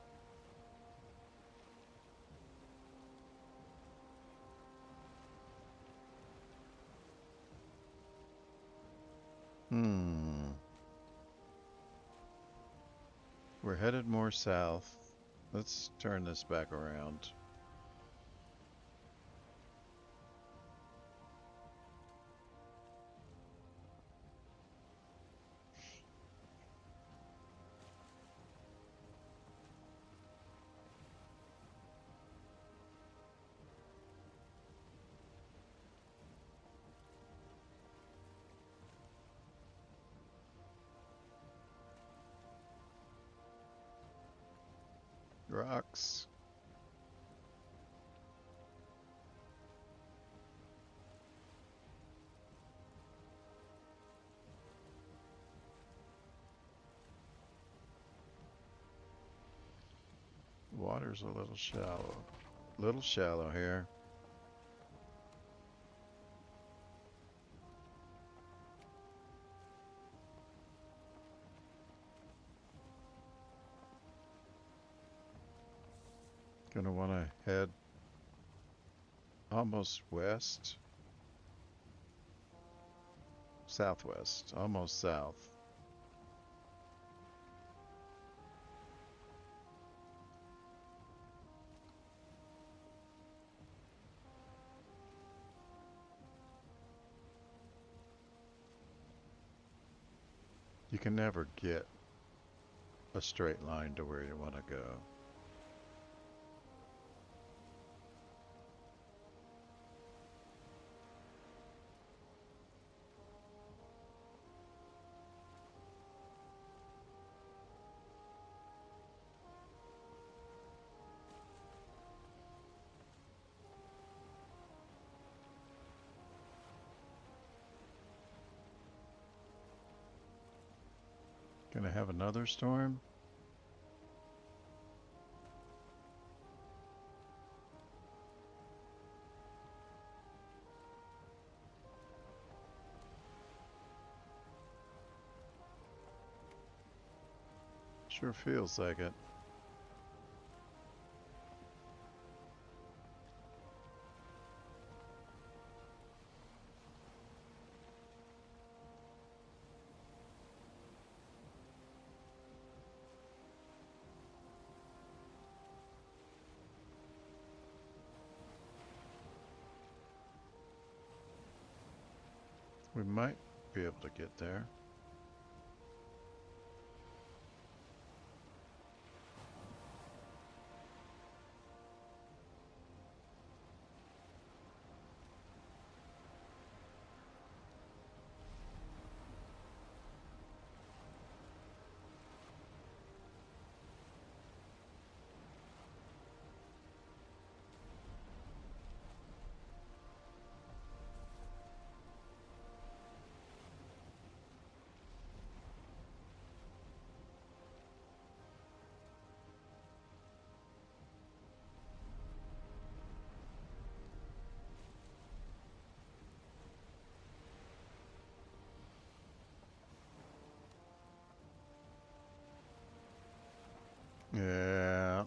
We're headed more south. Let's turn this back around. Rocks. Water's a little shallow. Little shallow here. Gonna want to head almost west. Southwest. Almost south. You can never get a straight line to where you want to go. Gonna have another storm? Sure feels like it. We might be able to get there. Yeah,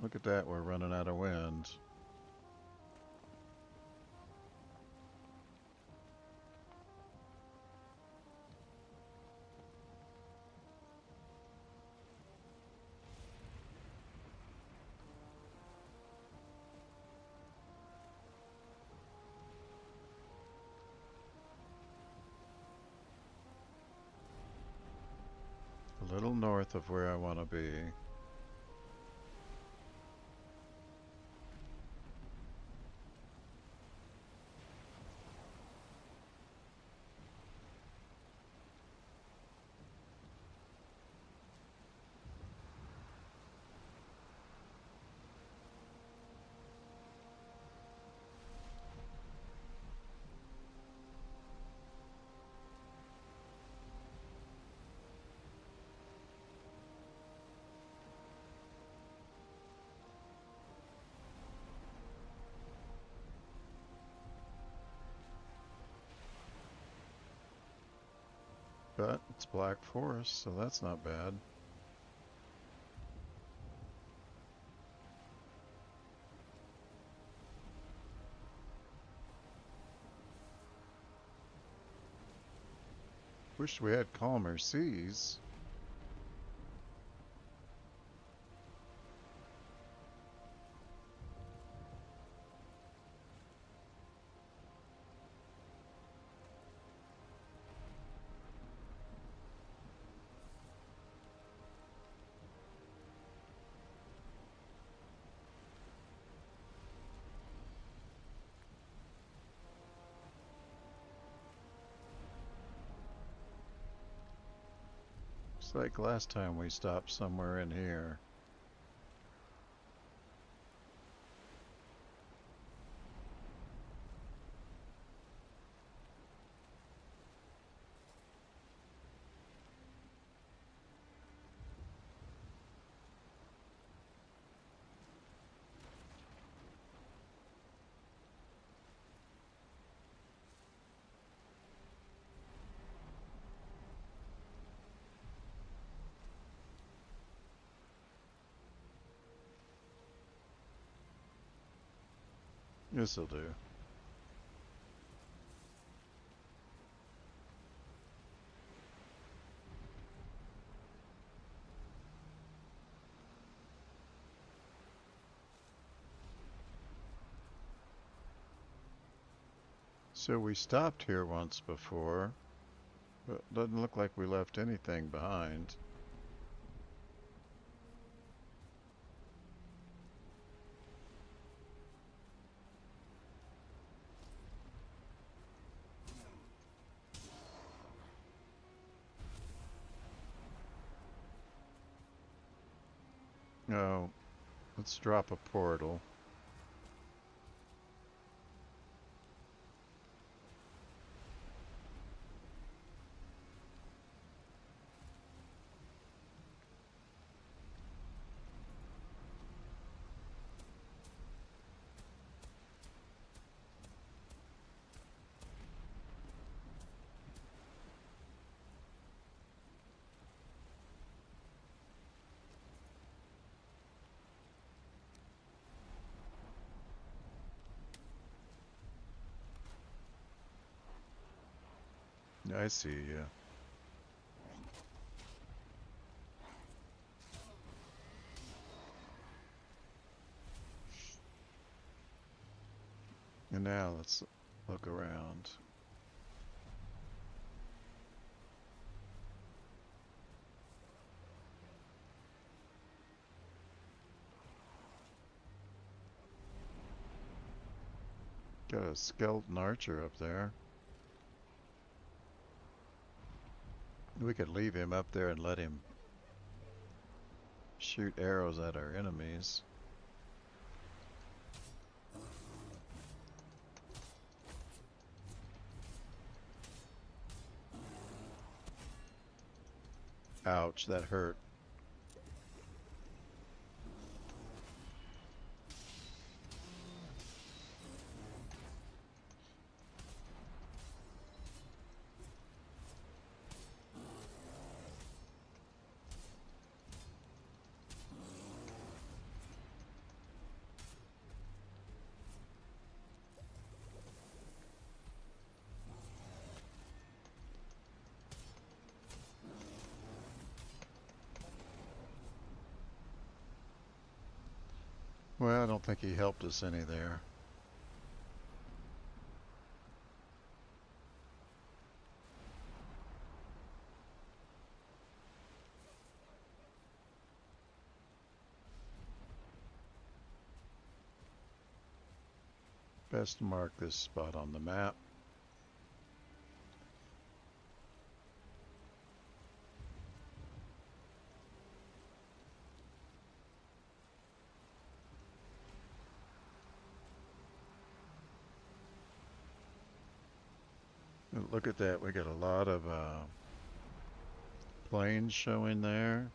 look at that, we're running out of wind. A little north of where I want to be. But it's Black Forest, so that's not bad. Wish we had calmer seas. It's like last time we stopped somewhere in here. This'll do. So we stopped here once before. But doesn't look like we left anything behind. No, let's drop a portal. I see, yeah. And now let's look around. Got a skeleton archer up there. We could leave him up there and let him shoot arrows at our enemies. Ouch, that hurt. Well, I don't think he helped us any there. Best mark this spot on the map. Look at that, we got a lot of planes showing there.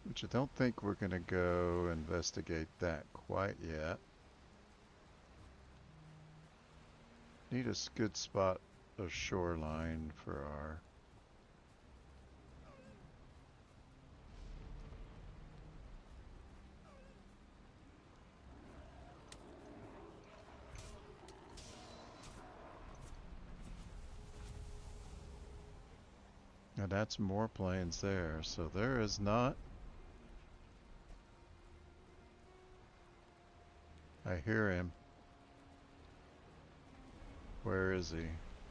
Which I don't think we're going to go investigate that quite yet. Need a good spot of shoreline for our... Now that's more planes there, so there is not... I hear him. Where is he?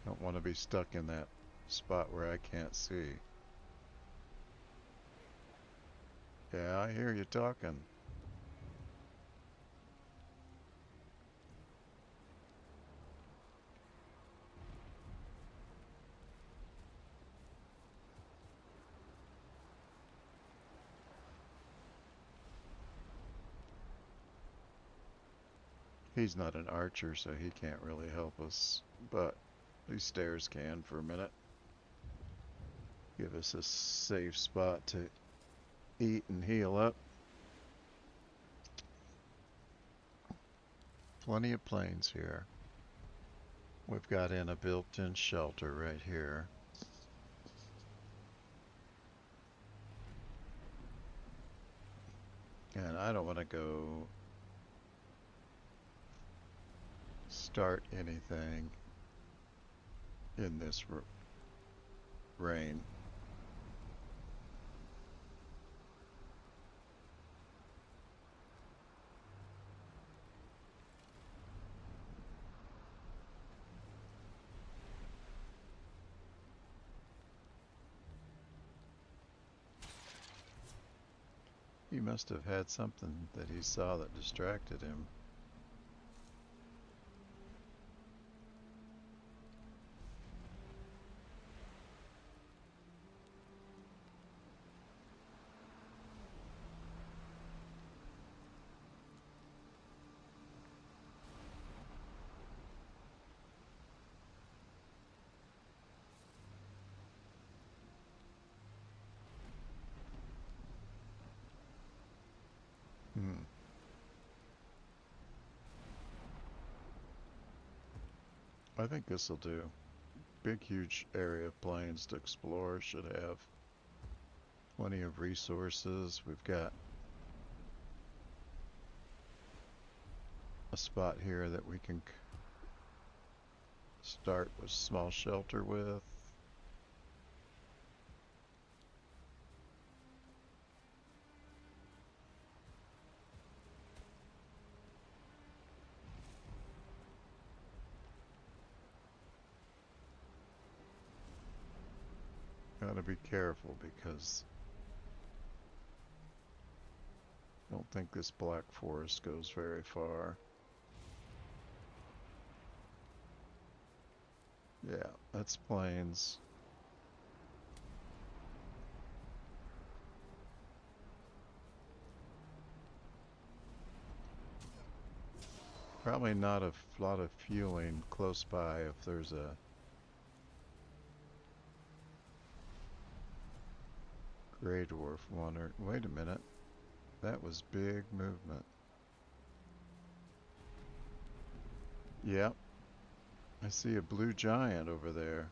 Don't want to be stuck in that spot where I can't see. Yeah, I hear you talking. He's not an archer, so he can't really help us, but these stairs can for a minute. Give us a safe spot to eat and heal up. Plenty of planes here. We've got in a built-in shelter right here. And I don't want to go start anything in this rain. He must have had something that he saw that distracted him. Hmm. I think this'll do. Big, huge area of plains to explore. Should have plenty of resources. We've got a spot here that we can start with small shelter with. Gotta be careful because I don't think this black forest goes very far. Yeah, that's plains. Probably not a lot of fueling close by if there's a gray dwarf one. Or wait a minute, that was big movement. Yep, I see a blue giant over there.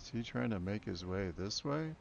Is he trying to make his way this way?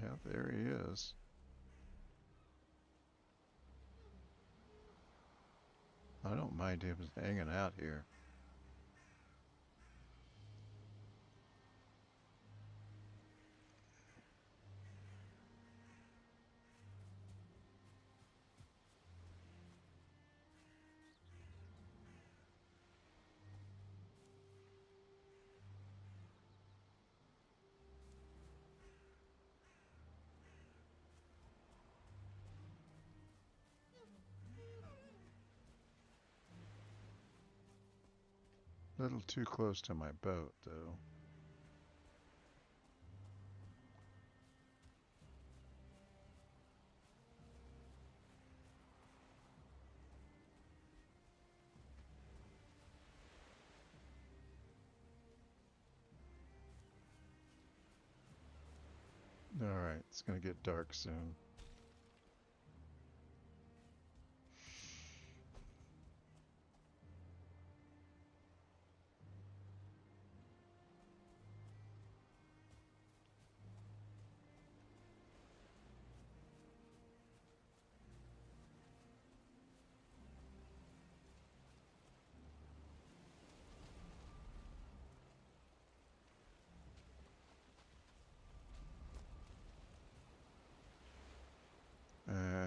Yeah, there he is. I don't mind him hanging out here. A little too close to my boat, though. Alright, it's gonna get dark soon. Uh,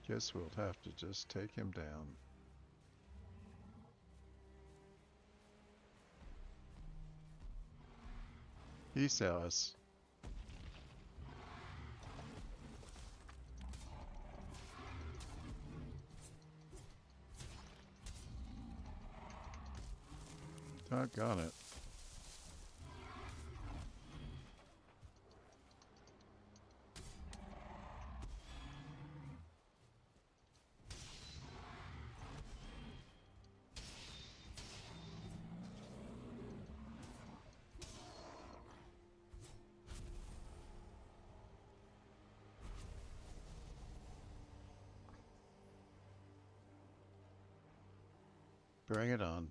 guess we'll have to just take him down. He saw us. Doggone it. Bring it on.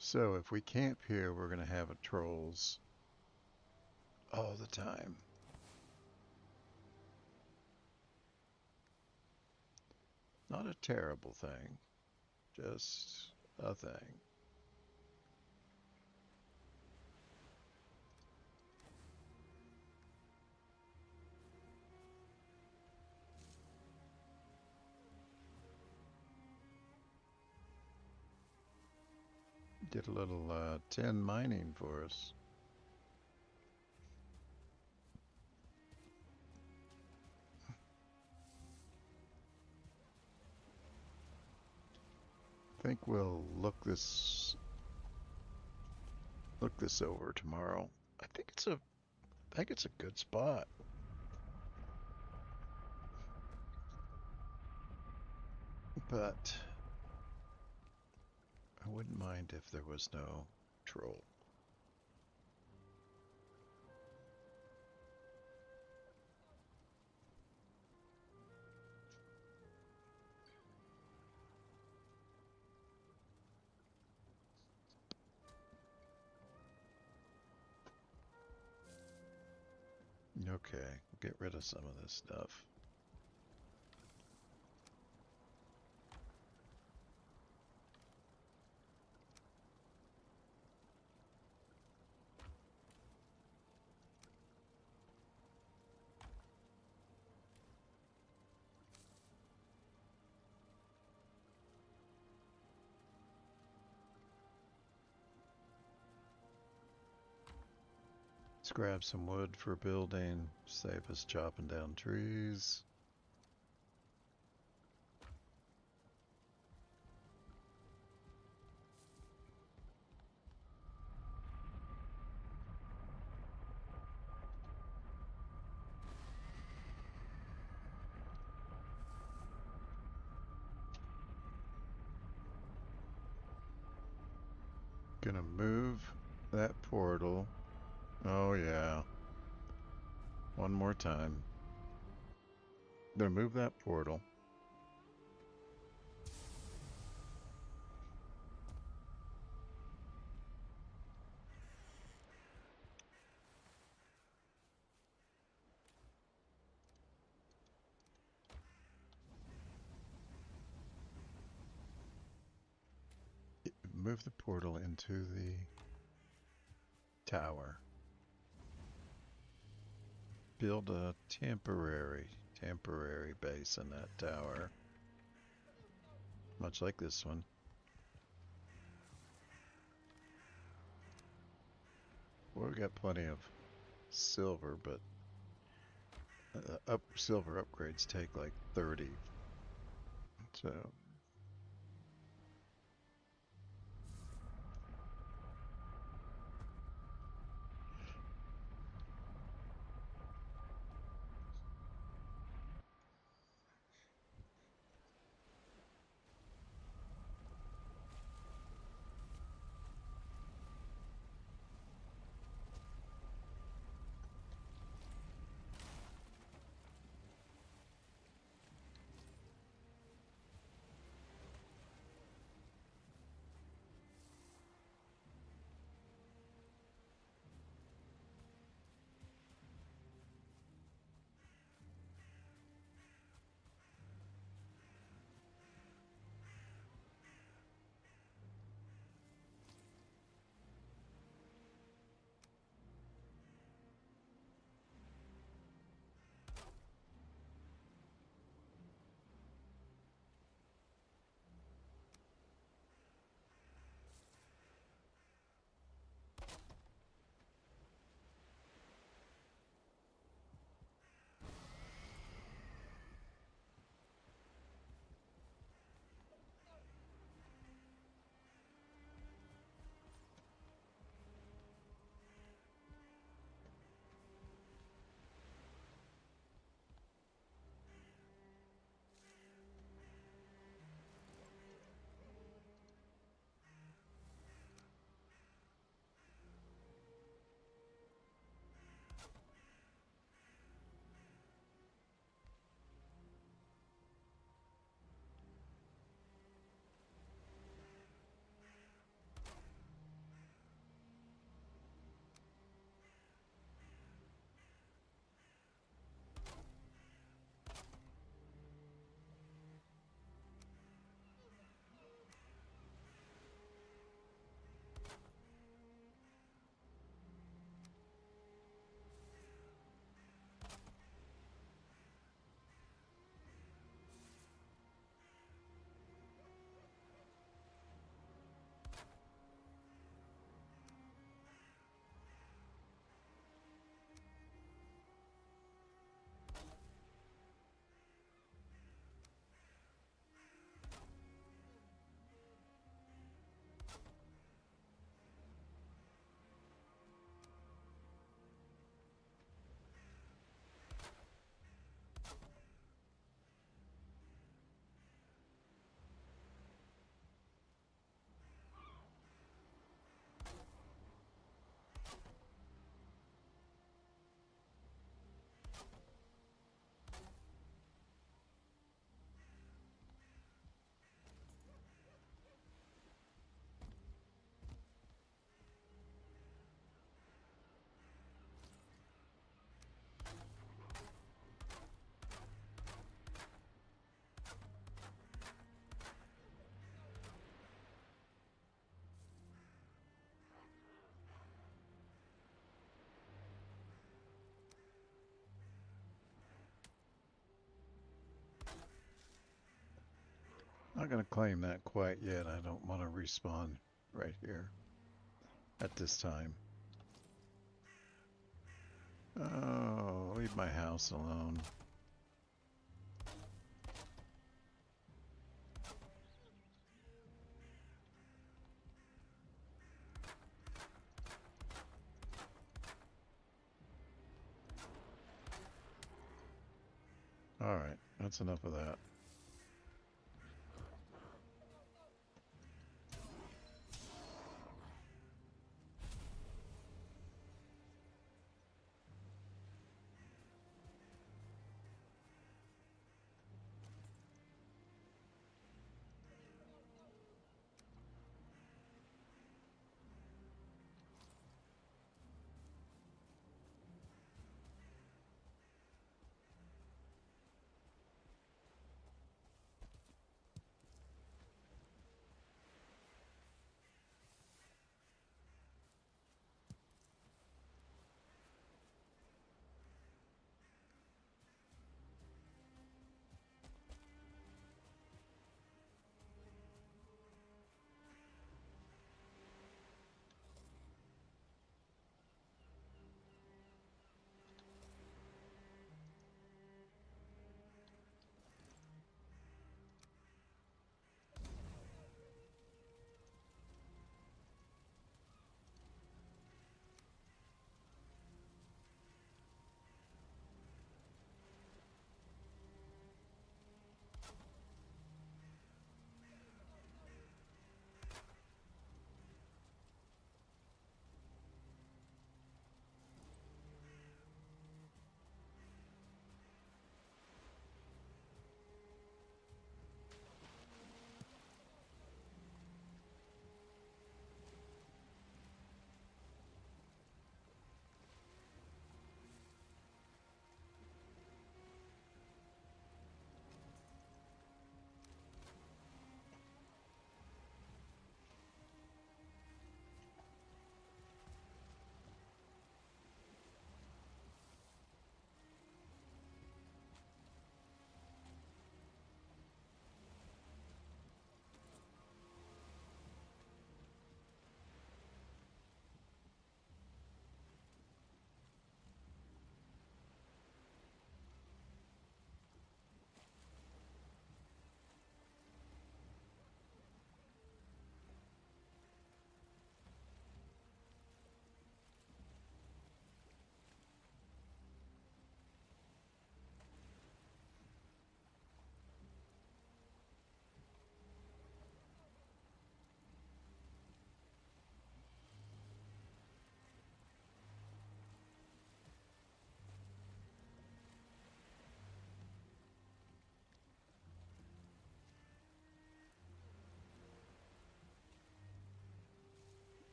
So if we camp here, we're going to have a trolls all the time. Not a terrible thing, just a thing. Did a little tin mining for us. I think we'll look this over tomorrow. I think it's a good spot. But I wouldn't mind if there was no troll. Okay, we'll get rid of some of this stuff. Let's grab some wood for building, save us chopping down trees. Gonna move that portal. Oh yeah. One more time. Gonna move that portal. Move the portal into the tower. Build a temporary base in that tower. Much like this one. Well, we got plenty of silver, but silver upgrades take like 30. So Not going to claim that quite yet. I don't want to respawn right here at this time. Oh, leave my house alone. Alright, that's enough of that.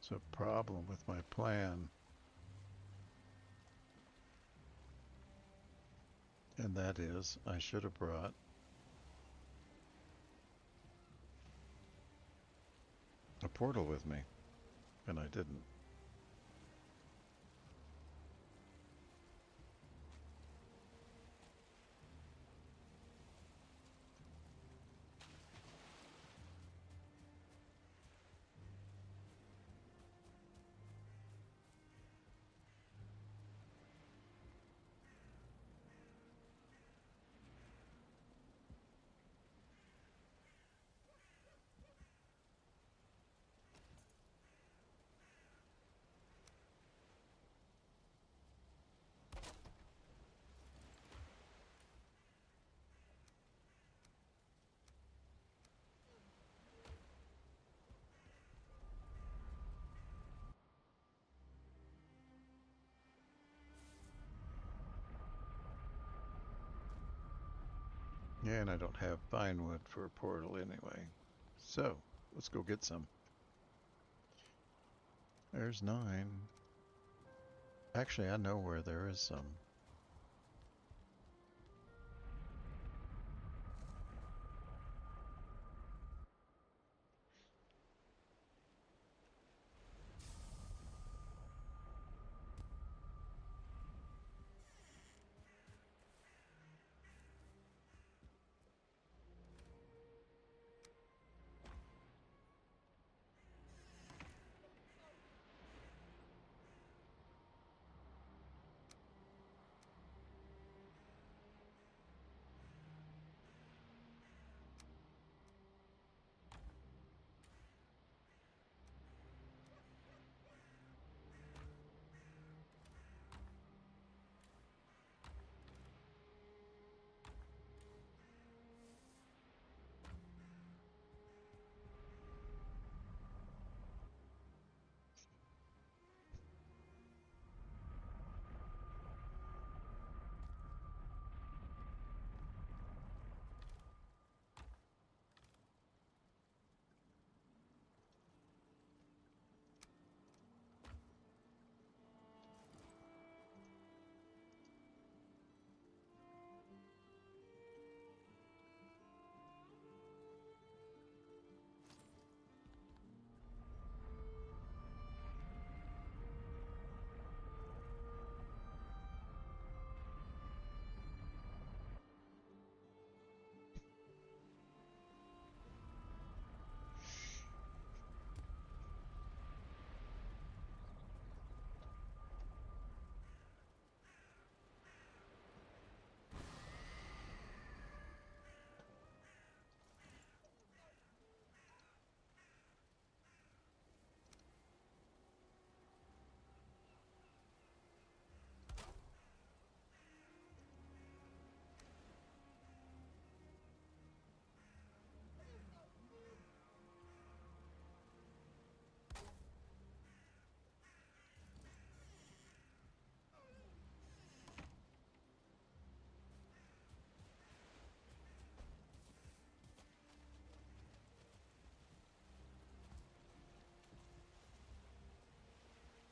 It's a problem with my plan, and that is I should have brought a portal with me, and I didn't. Yeah, and I don't have fine wood for a portal anyway. So, let's go get some. There's 9. Actually, I know where there is some.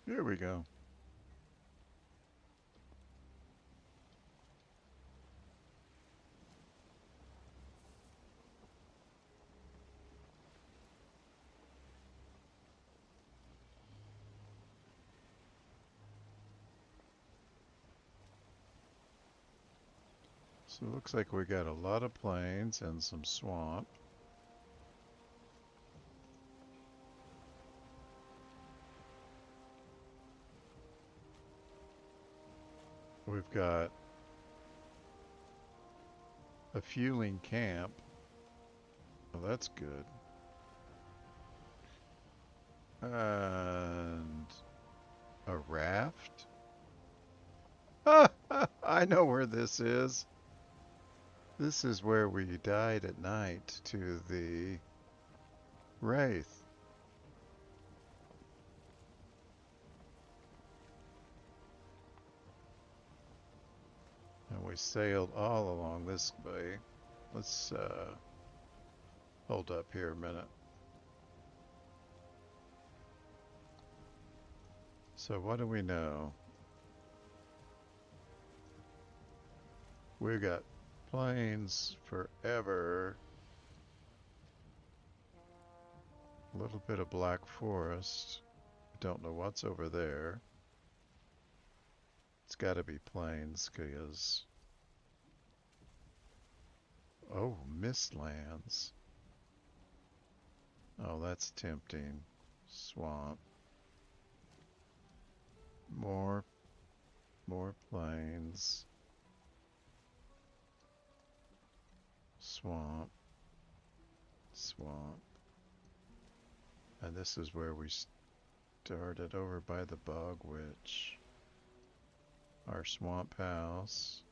Here we go. So it looks like we got a lot of plains and some swamp. We've got a fueling camp. Well, that's good. And a raft? I know where this is. This is where we died at night to the Wraith. And we sailed all along this way. Let's hold up here a minute. So what do we know? We've got plains forever. A little bit of black forest. Don't know what's over there. It's got to be plains, because... Oh, mistlands. Oh, that's tempting. Swamp. More plains. Swamp. Swamp. And this is where we started over by the Bog Witch. Our swamp house.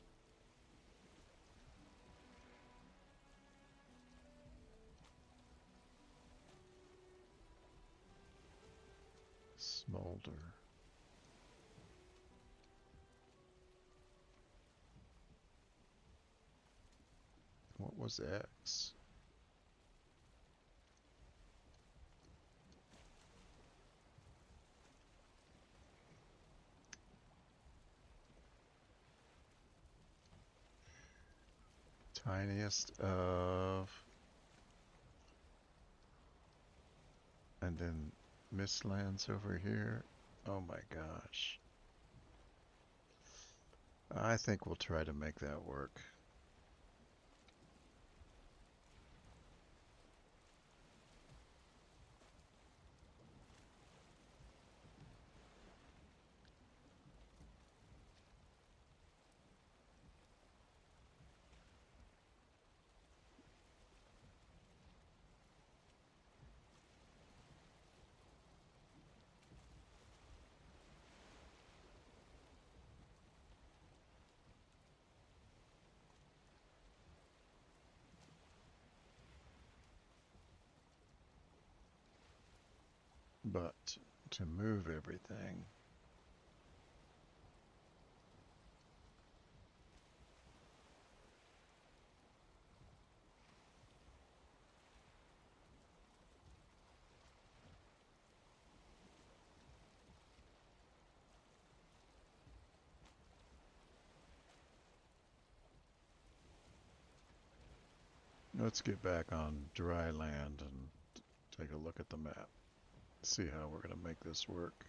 Smolder. What was X? Tiniest of... And then Mistlands over here. Oh my gosh. I think we'll try to make that work. But to move everything, let's get back on dry land and take a look at the map. See how we're going to make this work.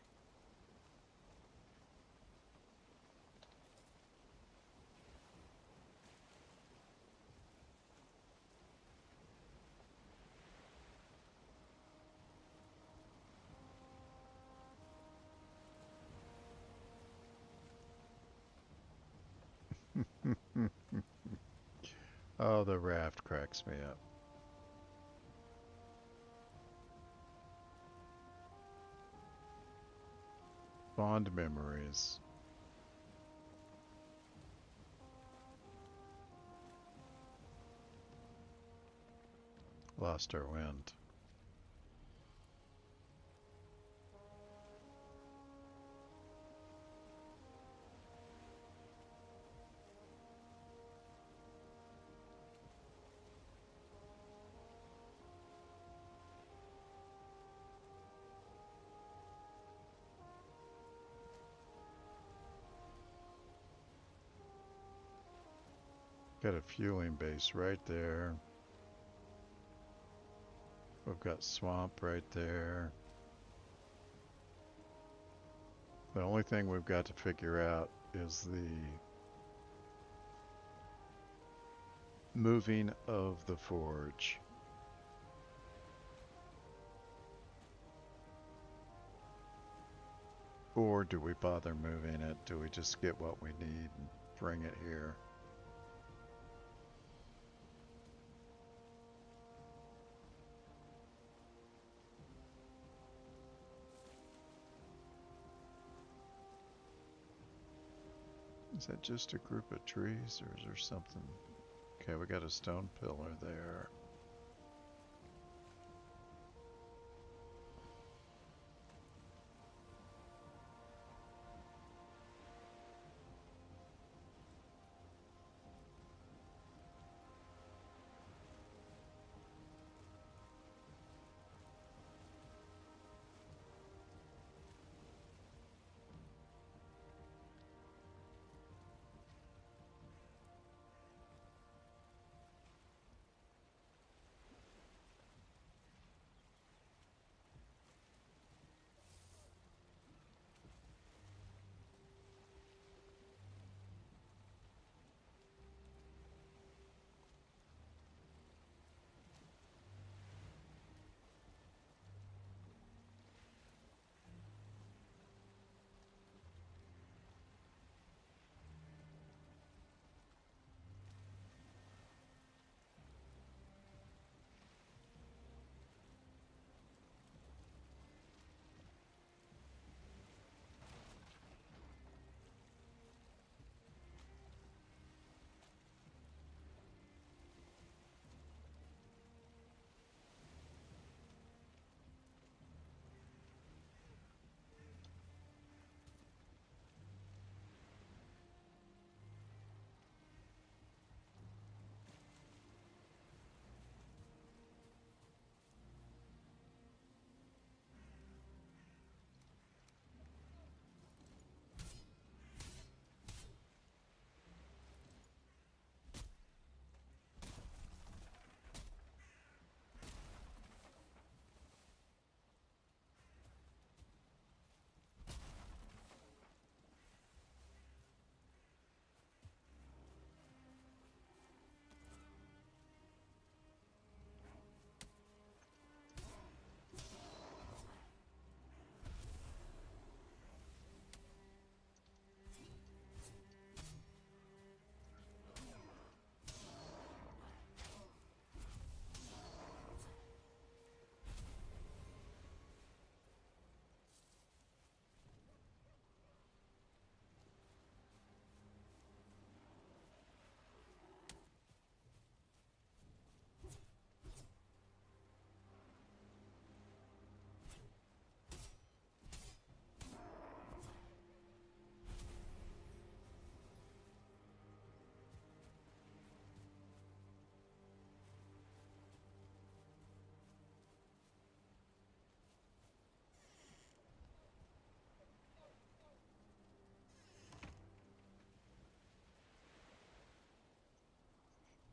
Oh, the raft cracks me up. Fond memories. Lost our wind. Got a fueling base right there. We've got swamp right there. The only thing we've got to figure out is the moving of the forge. Or do we bother moving it? Do we just get what we need and bring it here? Is that just a group of trees or is there something? Okay, we got a stone pillar there.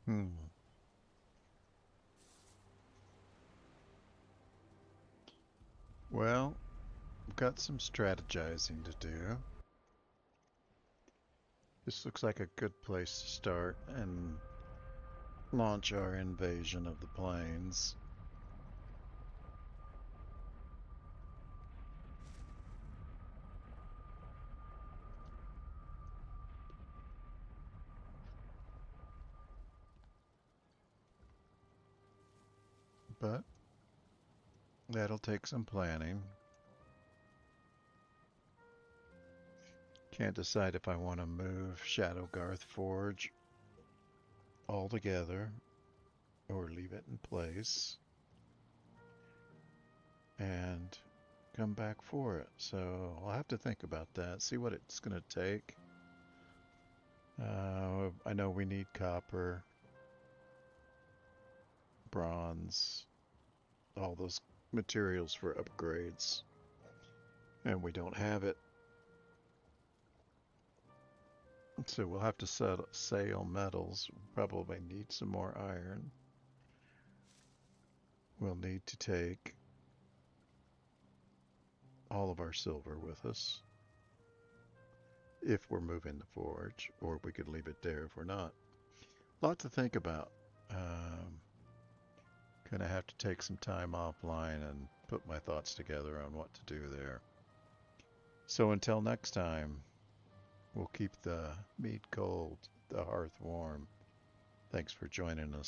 Hmm. Well, we've got some strategizing to do. This looks like a good place to start and launch our invasion of the plains. But that'll take some planning. Can't decide if I want to move Shadowgarth Forge altogether or leave it in place and come back for it. So I'll have to think about that, see what it's going to take. I know we need copper, bronze, all those materials for upgrades, and we don't have it. So we'll have to sail metals. Probably need some more iron. We'll need to take all of our silver with us if we're moving the forge, or we could leave it there if we're not. A lot to think about. Um, Gonna have to take some time offline and put my thoughts together on what to do there. So until next time, we'll keep the meat cold, the hearth warm. Thanks for joining us.